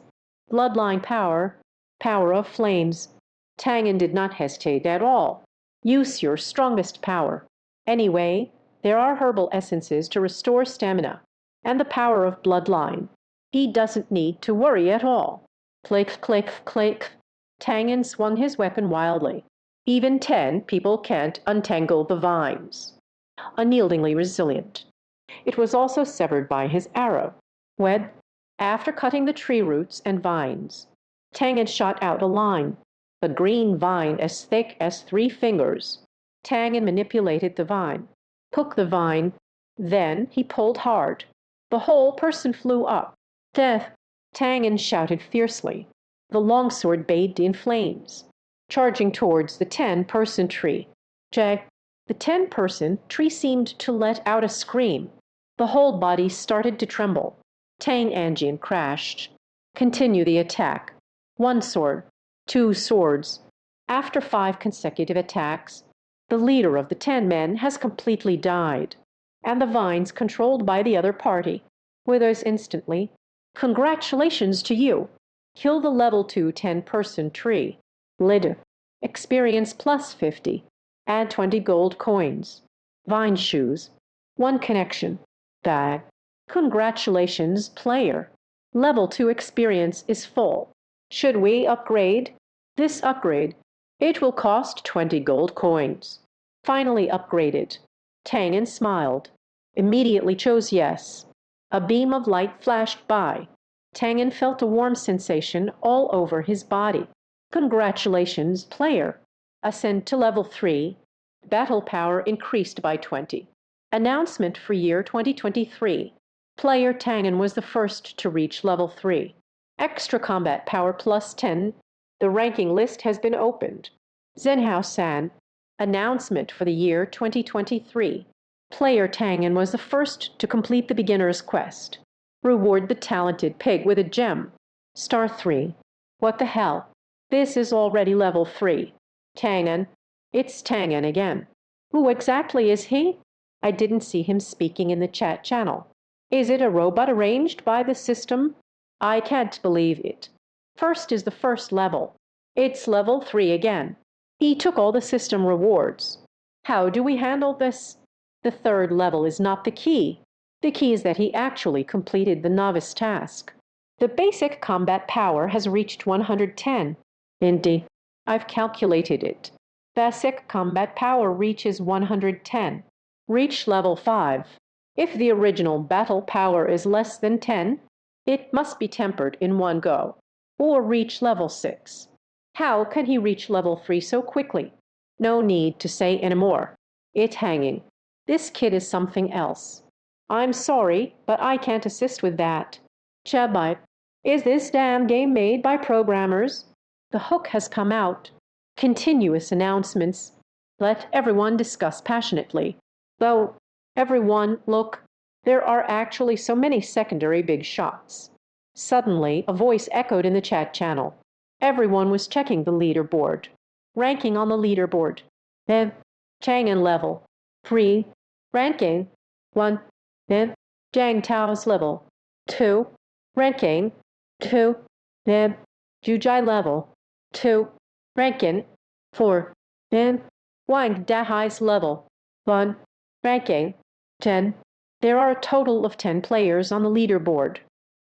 Bloodline power. Power of flames. Tang An did not hesitate at all. Use your strongest power. Anyway, there are herbal essences to restore stamina, and the power of bloodline. He doesn't need to worry at all. Click, click, click. Tang An swung his weapon wildly. Even 10 people can't untangle the vines. Unyieldingly resilient. It was also severed by his arrow. When, after cutting the tree roots and vines, Tang An shot out a line, a green vine as thick as 3 fingers. Tang An manipulated the vine, took the vine, then he pulled hard. The whole person flew up. Death! Tang An shouted fiercely. The longsword bathed in flames, charging towards the 10-person tree. Jag! The 10-person tree seemed to let out a scream. The whole body started to tremble. Tang An crashed. Continue the attack. 1 sword, 2 swords. After 5 consecutive attacks, the leader of the 10 men has completely died, and the vines controlled by the other party withers instantly. Congratulations to you. Kill the level 2 10-person tree. Lid. Experience plus 50. Add 20 gold coins. Vine shoes. 1 connection. Bag. Congratulations, player. Level 2 experience is full. Should we upgrade? This upgrade. It will cost 20 gold coins. Finally upgraded. Tang An smiled. Immediately chose yes. A beam of light flashed by. Tang An felt a warm sensation all over his body. Congratulations, player. Ascend to level 3. Battle power increased by 20. Announcement for year 2023. Player Tang An was the first to reach level 3. Extra combat power plus 10. The ranking list has been opened. Zhenhao-san. Announcement for the year 2023. Player Tang An was the first to complete the beginner's quest. Reward the talented pig with a gem. Star 3. What the hell? This is already level 3. Tang An. It's Tang An again. Who exactly is he? I didn't see him speaking in the chat channel. Is it a robot arranged by the system? I can't believe it. First is the first level. It's level 3 again. He took all the system rewards. How do we handle this? The 3rd level is not the key. The key is that he actually completed the novice task. The basic combat power has reached 110. Indeed, I've calculated it. Basic combat power reaches 110. Reach level 5. If the original battle power is less than 10, it must be tempered in one go, or reach level 6. How can he reach level 3 so quickly? No need to say anymore. It's hanging. This kid is something else. I'm sorry, but I can't assist with that. Chabai, is this damn game made by programmers? The hook has come out. Continuous announcements. Let everyone discuss passionately. Though, everyone, look. There are actually so many secondary big shots. Suddenly, a voice echoed in the chat channel. Everyone was checking the leaderboard. Ranking on the leaderboard. Then, Tang An level 3. Ranking 1. Then, Jiang Tao's level 2. Ranking 2. Then, Jujai level 2. Ranking 4. Then, Wang Dahai's level 1. Ranking 10. There are a total of 10 players on the leaderboard.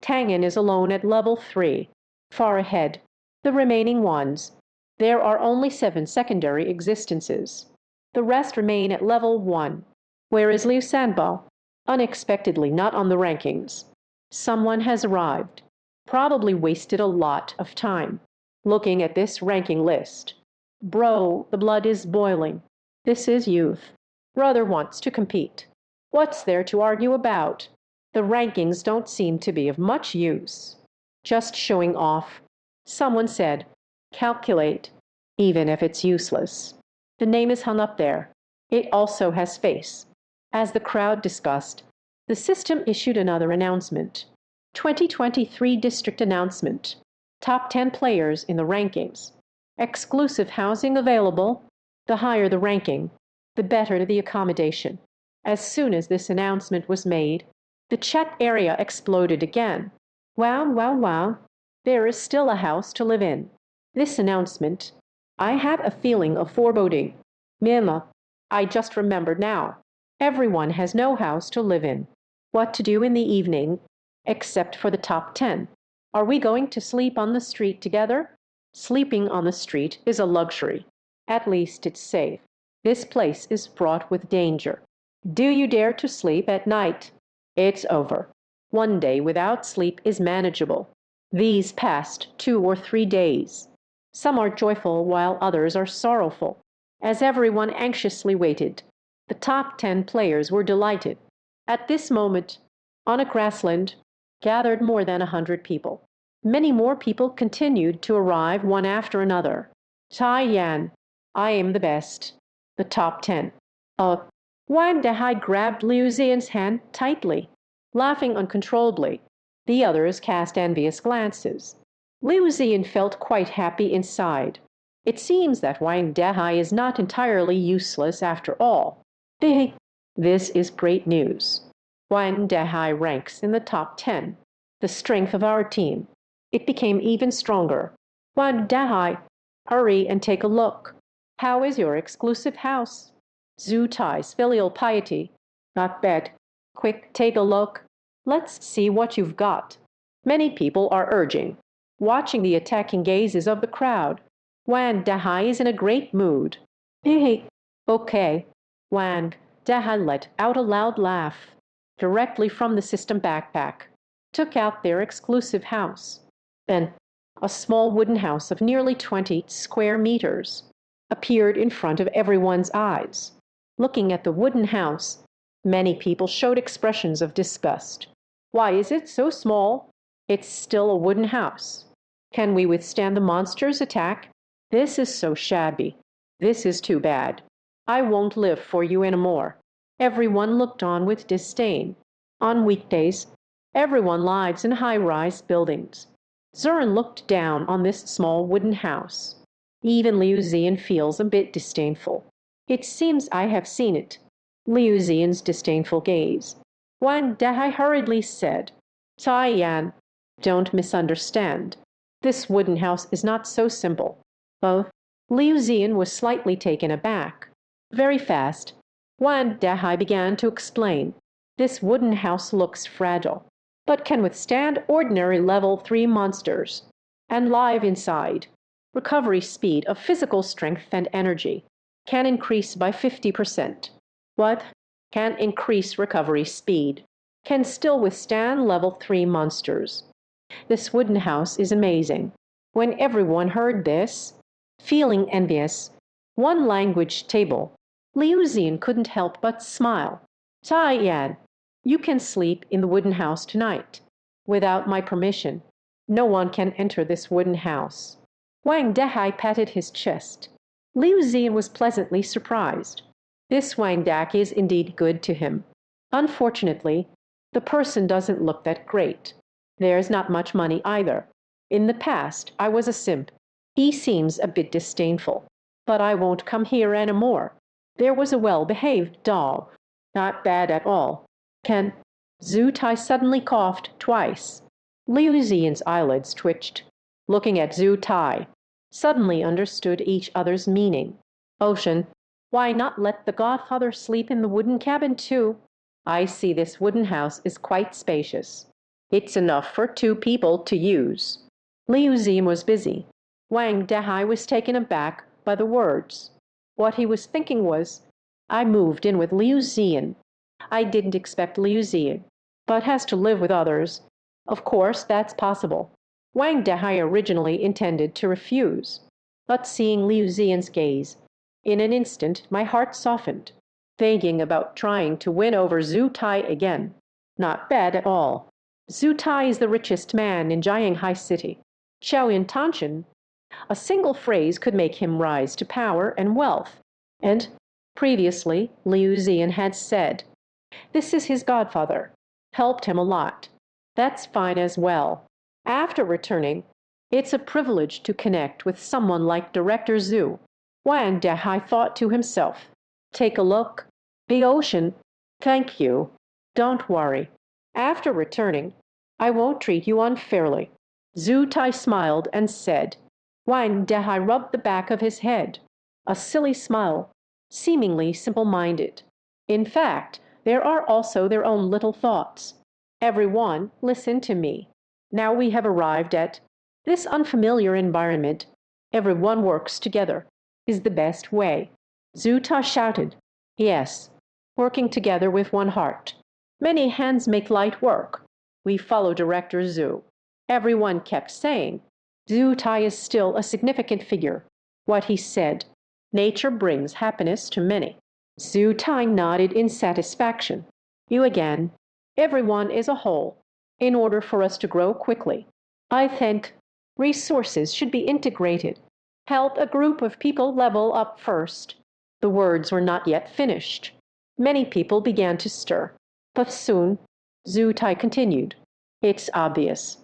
Tang An is alone at level 3, far ahead. The remaining ones. There are only 7 secondary existences. The rest remain at level 1. Where is Liu Sanbao? Unexpectedly not on the rankings. Someone has arrived. Probably wasted a lot of time. Looking at this ranking list. Bro, the blood is boiling. This is youth. Brother wants to compete. What's there to argue about? The rankings don't seem to be of much use. Just showing off. Someone said, calculate, even if it's useless. The name is hung up there. It also has face. As the crowd discussed, the system issued another announcement. 2023 district announcement. Top 10 players in the rankings. Exclusive housing available. The higher the ranking, the better the accommodation. As soon as this announcement was made, the chat area exploded again. Wow, wow, wow. There is still a house to live in. This announcement, I had a feeling of foreboding. Mima, I just remembered now. Everyone has no house to live in. What to do in the evening, except for the top 10. Are we going to sleep on the street together? Sleeping on the street is a luxury. At least it's safe. This place is fraught with danger. Do you dare to sleep at night? It's over. One day without sleep is manageable. These past 2 or 3 days. Some are joyful while others are sorrowful. As everyone anxiously waited, the top 10 players were delighted. At this moment, on a grassland, gathered more than 100 people. Many more people continued to arrive one after another. Tai Yan, I am the best. The top 10. Wang Dahai grabbed Liu Zian's hand tightly, laughing uncontrollably. The others cast envious glances. Liu Zian felt quite happy inside. It seems that Wang Dahai is not entirely useless after all. This is great news. Wang Dahai ranks in the top 10. The strength of our team. It became even stronger. Wang Dahai, hurry and take a look. How is your exclusive house? Zhu Tai's filial piety. Not bad. Quick, take a look. Let's see what you've got. Many people are urging, watching the attacking gazes of the crowd. Wang Dahai is in a great mood. Okay. Wang Dahai let out a loud laugh. Directly from the system backpack, took out their exclusive house. Then, a small wooden house of nearly 20 square meters appeared in front of everyone's eyes. Looking at the wooden house, many people showed expressions of disgust. Why is it so small? It's still a wooden house. Can we withstand the monster's attack? This is so shabby. This is too bad. I won't live for you anymore. Everyone looked on with disdain. On weekdays, everyone lives in high-rise buildings. Zurin looked down on this small wooden house. Even Liu Zian feels a bit disdainful. It seems I have seen it. Liu Zian's disdainful gaze. Wang Dahai hurriedly said, Tai Yan, don't misunderstand. This wooden house is not so simple. Both. Liu Zian was slightly taken aback. Very fast, Wang Dahai began to explain. This wooden house looks fragile, but can withstand ordinary level 3 monsters. And live inside. Recovery speed of physical strength and energy can increase by 50%. What? Can increase recovery speed. Can still withstand level 3 monsters. This wooden house is amazing. When everyone heard this, feeling envious, one language table, Liu Zian couldn't help but smile. Tai Yan, you can sleep in the wooden house tonight. Without my permission, no one can enter this wooden house. Wang Dahai patted his chest. Liu Zian was pleasantly surprised. This Wang Dak is indeed good to him. Unfortunately, The person doesn't look that great. There's not much money either. In the past, I was a simp. He seems a bit disdainful. But I won't come here any more. There was a well-behaved dog. Not bad at all. Can... Zhu Tai suddenly coughed twice. Liu Zian's eyelids twitched, looking at Zhu Tai. Suddenly understood each other's meaning. Ocean, why not let the godfather sleep in the wooden cabin too? I see this wooden house is quite spacious. It's enough for 2 people to use. Liu Zian was busy. Wang Dehai was taken aback by the words. What he was thinking was, I moved in with Liu Zian. I didn't expect Liu Zian, but has to live with others. Of course, that's possible. Wang Dehai originally intended to refuse, but seeing Liu Zian's gaze, in an instant my heart softened, thinking about trying to win over Zhu Tai again. Not bad at all. Zhu Tai is the richest man in Jianghai City. Xiaoyan Tanshan, a single phrase could make him rise to power and wealth. And previously, Liu Zian had said, this is his godfather. Helped him a lot. That's fine as well. After returning, it's a privilege to connect with someone like Director Zhu. Wang Dehai thought to himself, take a look. The ocean. Thank you. Don't worry. After returning, I won't treat you unfairly. Zhu Tai smiled and said. Wang Dehai rubbed the back of his head. A silly smile, seemingly simple-minded. In fact, there are also their own little thoughts. Everyone, listen to me. Now we have arrived at this unfamiliar environment. Everyone works together is the best way. Zhu Tai shouted. Yes, working together with one heart. Many hands make light work. We follow Director Zhu. Everyone kept saying, Zhu Tai is still a significant figure. What he said, nature brings happiness to many. Zhu Tai nodded in satisfaction. You again. Everyone is a whole. In order for us to grow quickly, I think resources should be integrated. Help a group of people level up first. The words were not yet finished. Many people began to stir. But soon, Zhu Tai continued. It's obvious.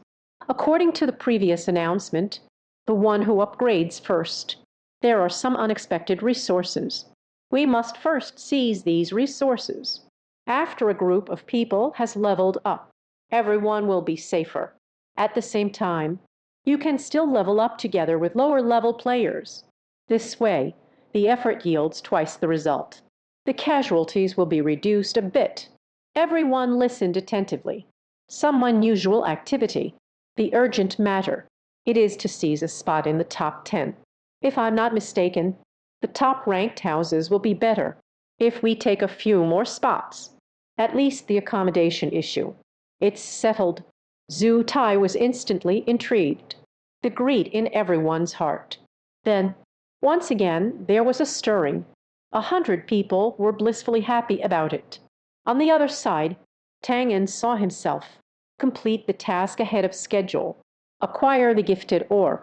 According to the previous announcement, the one who upgrades first. There are some unexpected resources. We must first seize these resources. After a group of people has leveled up, everyone will be safer. At the same time, you can still level up together with lower-level players. This way, the effort yields twice the result. The casualties will be reduced a bit. Everyone listened attentively. Some unusual activity. The urgent matter. It is to seize a spot in the top 10. If I'm not mistaken, the top-ranked houses will be better if we take a few more spots. At least the accommodation issue. It's settled. Zhu Tai was instantly intrigued. The greed in everyone's heart. Then, once again, there was a stirring. 100 people were blissfully happy about it. On the other side, Tang An saw himself complete the task ahead of schedule, acquire the gifted orb,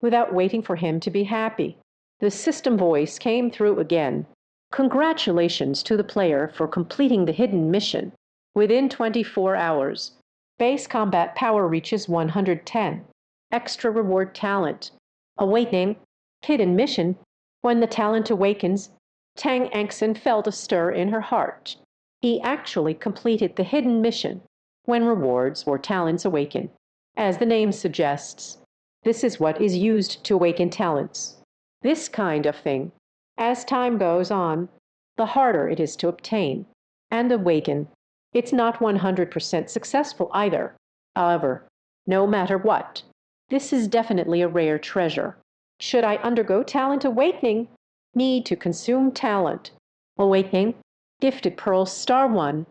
without waiting for him to be happy. The system voice came through again. Congratulations to the player for completing the hidden mission. Within 24 hours, base combat power reaches 110. Extra reward talent. Awakening. Hidden mission. When the talent awakens, Tang An felt a stir in her heart. He actually completed the hidden mission when rewards or talents awaken. As the name suggests, this is what is used to awaken talents. This kind of thing. As time goes on, the harder it is to obtain and awaken. It's not 100% successful either. However, no matter what, this is definitely a rare treasure. Should I undergo talent awakening? Need to consume talent. Awakening. Gifted pearl star 1.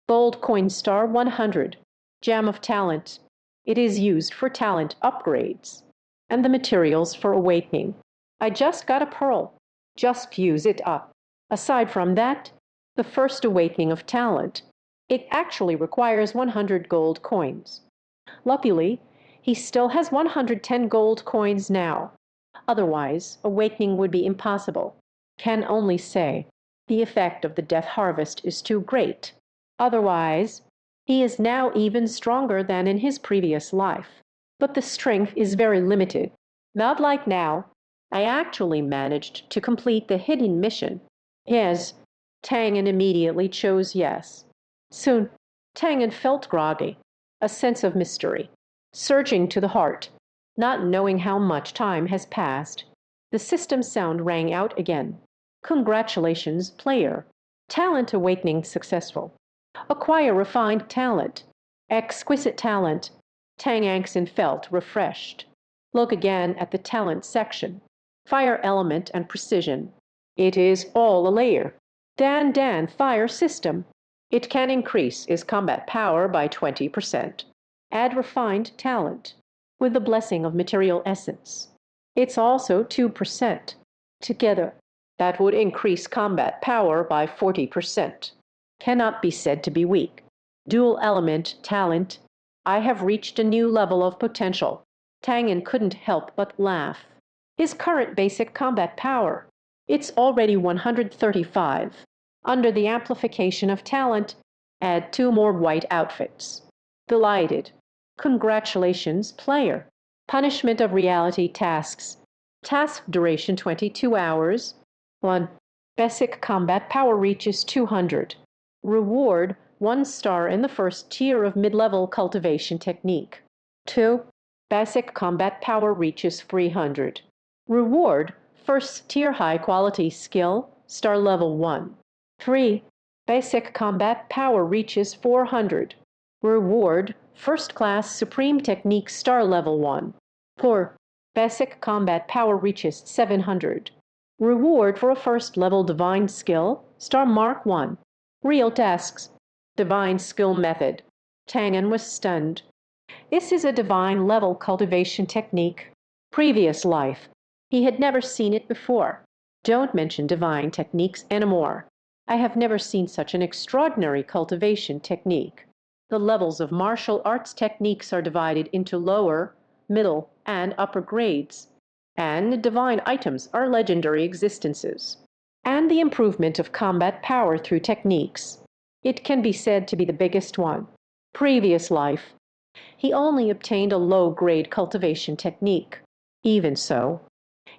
Gold coin star 100. Gem of talent. It is used for talent upgrades. And the materials for awakening. I just got a pearl. Just fuse it up. Aside from that, the first awakening of talent. It actually requires 100 gold coins. Luckily, he still has 110 gold coins now. Otherwise, awakening would be impossible. Can only say, the effect of the death harvest is too great. Otherwise, He is now even stronger than in his previous life. But the strength is very limited. Not like now. I actually managed to complete the hidden mission. Yes, Tang An immediately chose yes. Soon, Tang An felt groggy, a sense of mystery, surging to the heart, not knowing how much time has passed. The system sound rang out again. Congratulations, player. Talent awakening successful. Acquire refined talent. Exquisite talent. Tang An felt refreshed. Look again at the talent section. Fire element and precision. It is all a layer. Dan fire system. It can increase his combat power by 20%. Add refined talent with the blessing of material essence. It's also 2%. Together, that would increase combat power by 40%. Cannot be said to be weak. Dual element talent. I have reached a new level of potential. Tang An couldn't help but laugh. His current basic combat power. It's already 135. Under the amplification of talent, add 2 more white outfits. Delighted. Congratulations, player. Punishment of reality tasks. Task duration 22 hours. 1. Basic combat power reaches 200. Reward 1 star in the first tier of mid-level cultivation technique. 2. Basic combat power reaches 300. Reward first tier high quality skill, star level 1. 3. Basic combat power reaches 400. Reward first class supreme technique, star level 1. 4. Basic combat power reaches 700. Reward for a first level divine skill, star mark 1. Real tasks. Divine skill method. Tang An was stunned. This is a divine level cultivation technique. Previous life. He had never seen it before. Don't mention divine techniques anymore. I have never seen such an extraordinary cultivation technique. The levels of martial arts techniques are divided into lower, middle, and upper grades. And divine items are legendary existences. And the improvement of combat power through techniques. It can be said to be the biggest one. Previous life. He only obtained a low-grade cultivation technique. Even so,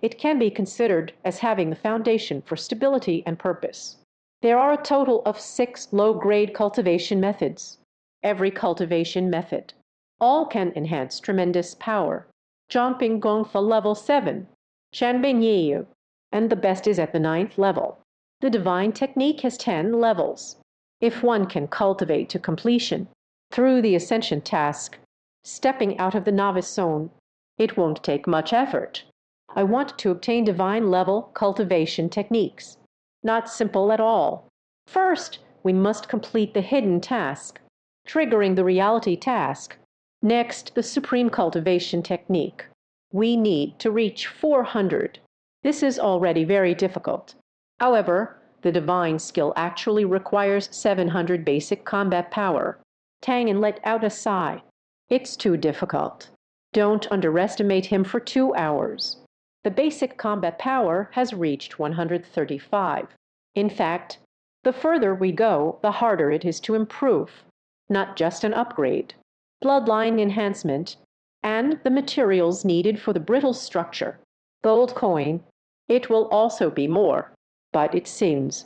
it can be considered as having the foundation for stability and purpose. There are a total of 6 low-grade cultivation methods. Every cultivation method. All can enhance tremendous power. Jumping Gongfa level 7. Shanbin Yiyu. And the best is at the 9th level. The divine technique has 10 levels. If one can cultivate to completion, through the ascension task, stepping out of the novice zone, it won't take much effort. I want to obtain divine level cultivation techniques. Not simple at all. First, we must complete the hidden task, triggering the reality task. Next, the supreme cultivation technique. We need to reach 400. This is already very difficult. However, the divine skill actually requires 700 basic combat power. Tang An let out a sigh. It's too difficult. Don't underestimate him for 2 hours. The basic combat power has reached 135. In fact, the further we go, the harder it is to improve. Not just an upgrade. Bloodline enhancement, and the materials needed for the brittle structure. Gold coin. It will also be more. But it seems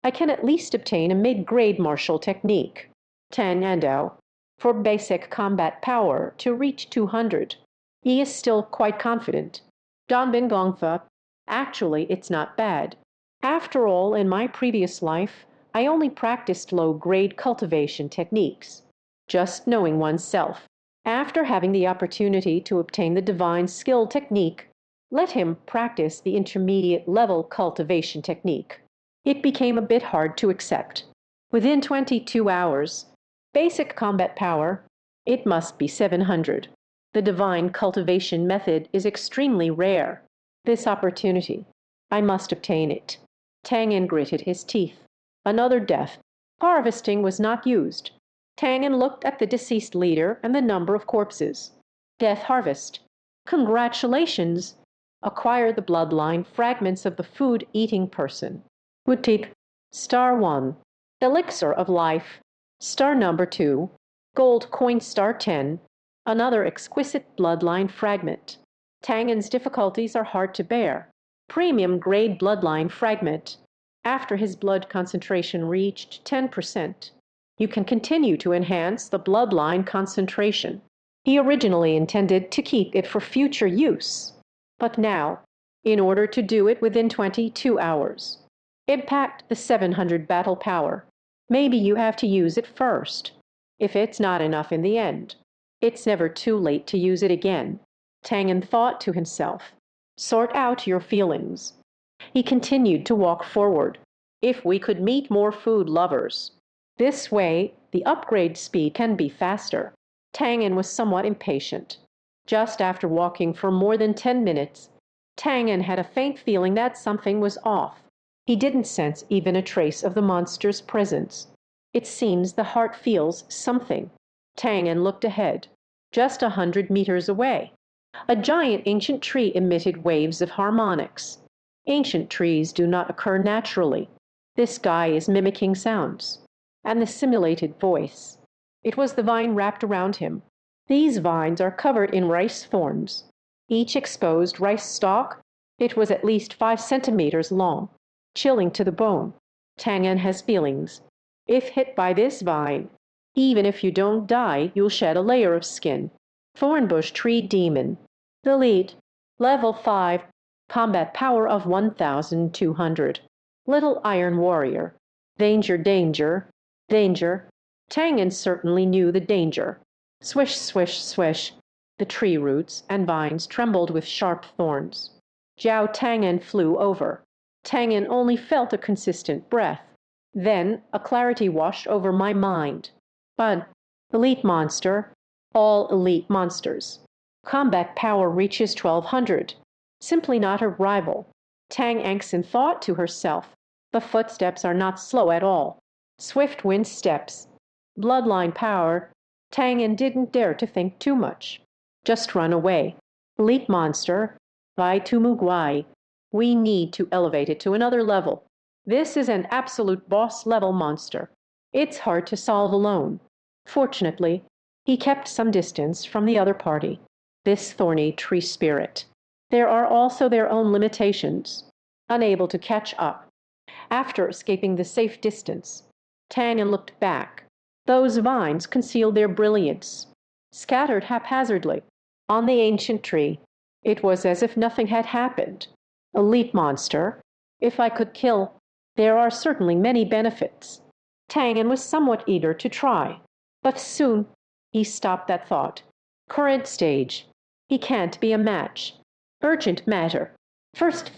I can at least obtain a mid-grade martial technique. Tang An for basic combat power to reach 200. He is still quite confident. Donbin Gongfa, actually it's not bad. After all, in my previous life, I only practiced low-grade cultivation techniques. Just knowing oneself. After having the opportunity to obtain the divine skill technique, let him practice the intermediate level cultivation technique. It became a bit hard to accept. Within 22 hours, basic combat power, it must be 700. The divine cultivation method is extremely rare. This opportunity, I must obtain it. Tang An gritted his teeth. Another death. Harvesting was not used. Tang An looked at the deceased leader and the number of corpses. Death harvest. Congratulations! Acquire the bloodline fragments of the food-eating person. Boutique. Star 1. Elixir of life. Star number 2. Gold coin star 10, another exquisite bloodline fragment. Tang An's difficulties are hard to bear. Premium grade bloodline fragment. After his blood concentration reached 10%, you can continue to enhance the bloodline concentration. He originally intended to keep it for future use, but now, in order to do it within 22 hours, impact the 700 battle power. Maybe you have to use it first. If it's not enough in the end, it's never too late to use it again. Tang An thought to himself. Sort out your feelings. He continued to walk forward. If we could meet more food lovers. This way, the upgrade speed can be faster. Tang An was somewhat impatient. Just after walking for more than 10 minutes, Tang An had a faint feeling that something was off. He didn't sense even a trace of the monster's presence. It seems the heart feels something. Tang An looked ahead. Just 100 meters away, a giant ancient tree emitted waves of harmonics. Ancient trees do not occur naturally. This guy is mimicking sounds. And the simulated voice. It was the vine wrapped around him. These vines are covered in rice thorns. Each exposed rice stalk, it was at least 5 centimeters long, chilling to the bone. Tang An has feelings. If hit by this vine, even if you don't die, you'll shed a layer of skin. Thornbush Tree Demon. Delete. Level 5. Combat power of 1,200. Little Iron Warrior. Danger, danger, danger. Tang An certainly knew the danger. Swish, swish, swish. The tree roots and vines trembled with sharp thorns. Jiao Tang An flew over. Tang An only felt a consistent breath. Then a clarity washed over my mind. But elite monster, all elite monsters. Combat power reaches 1,200. Simply not a rival. Tang An thought to herself. The footsteps are not slow at all. Swift wind steps. Bloodline power. Tang An didn't dare to think too much. Just run away. Elite monster. Vai tu mu guai. We need to elevate it to another level. This is an absolute boss level monster. It's hard to solve alone. Fortunately, he kept some distance from the other party. This thorny tree spirit. There are also their own limitations. Unable to catch up. After escaping the safe distance, Tang An looked back. Those vines concealed their brilliance, scattered haphazardly on the ancient tree. It was as if nothing had happened. Elite monster. If I could kill, there are certainly many benefits. Tang An was somewhat eager to try, but soon he stopped that thought. Current stage. He can't be a match. Urgent matter. First.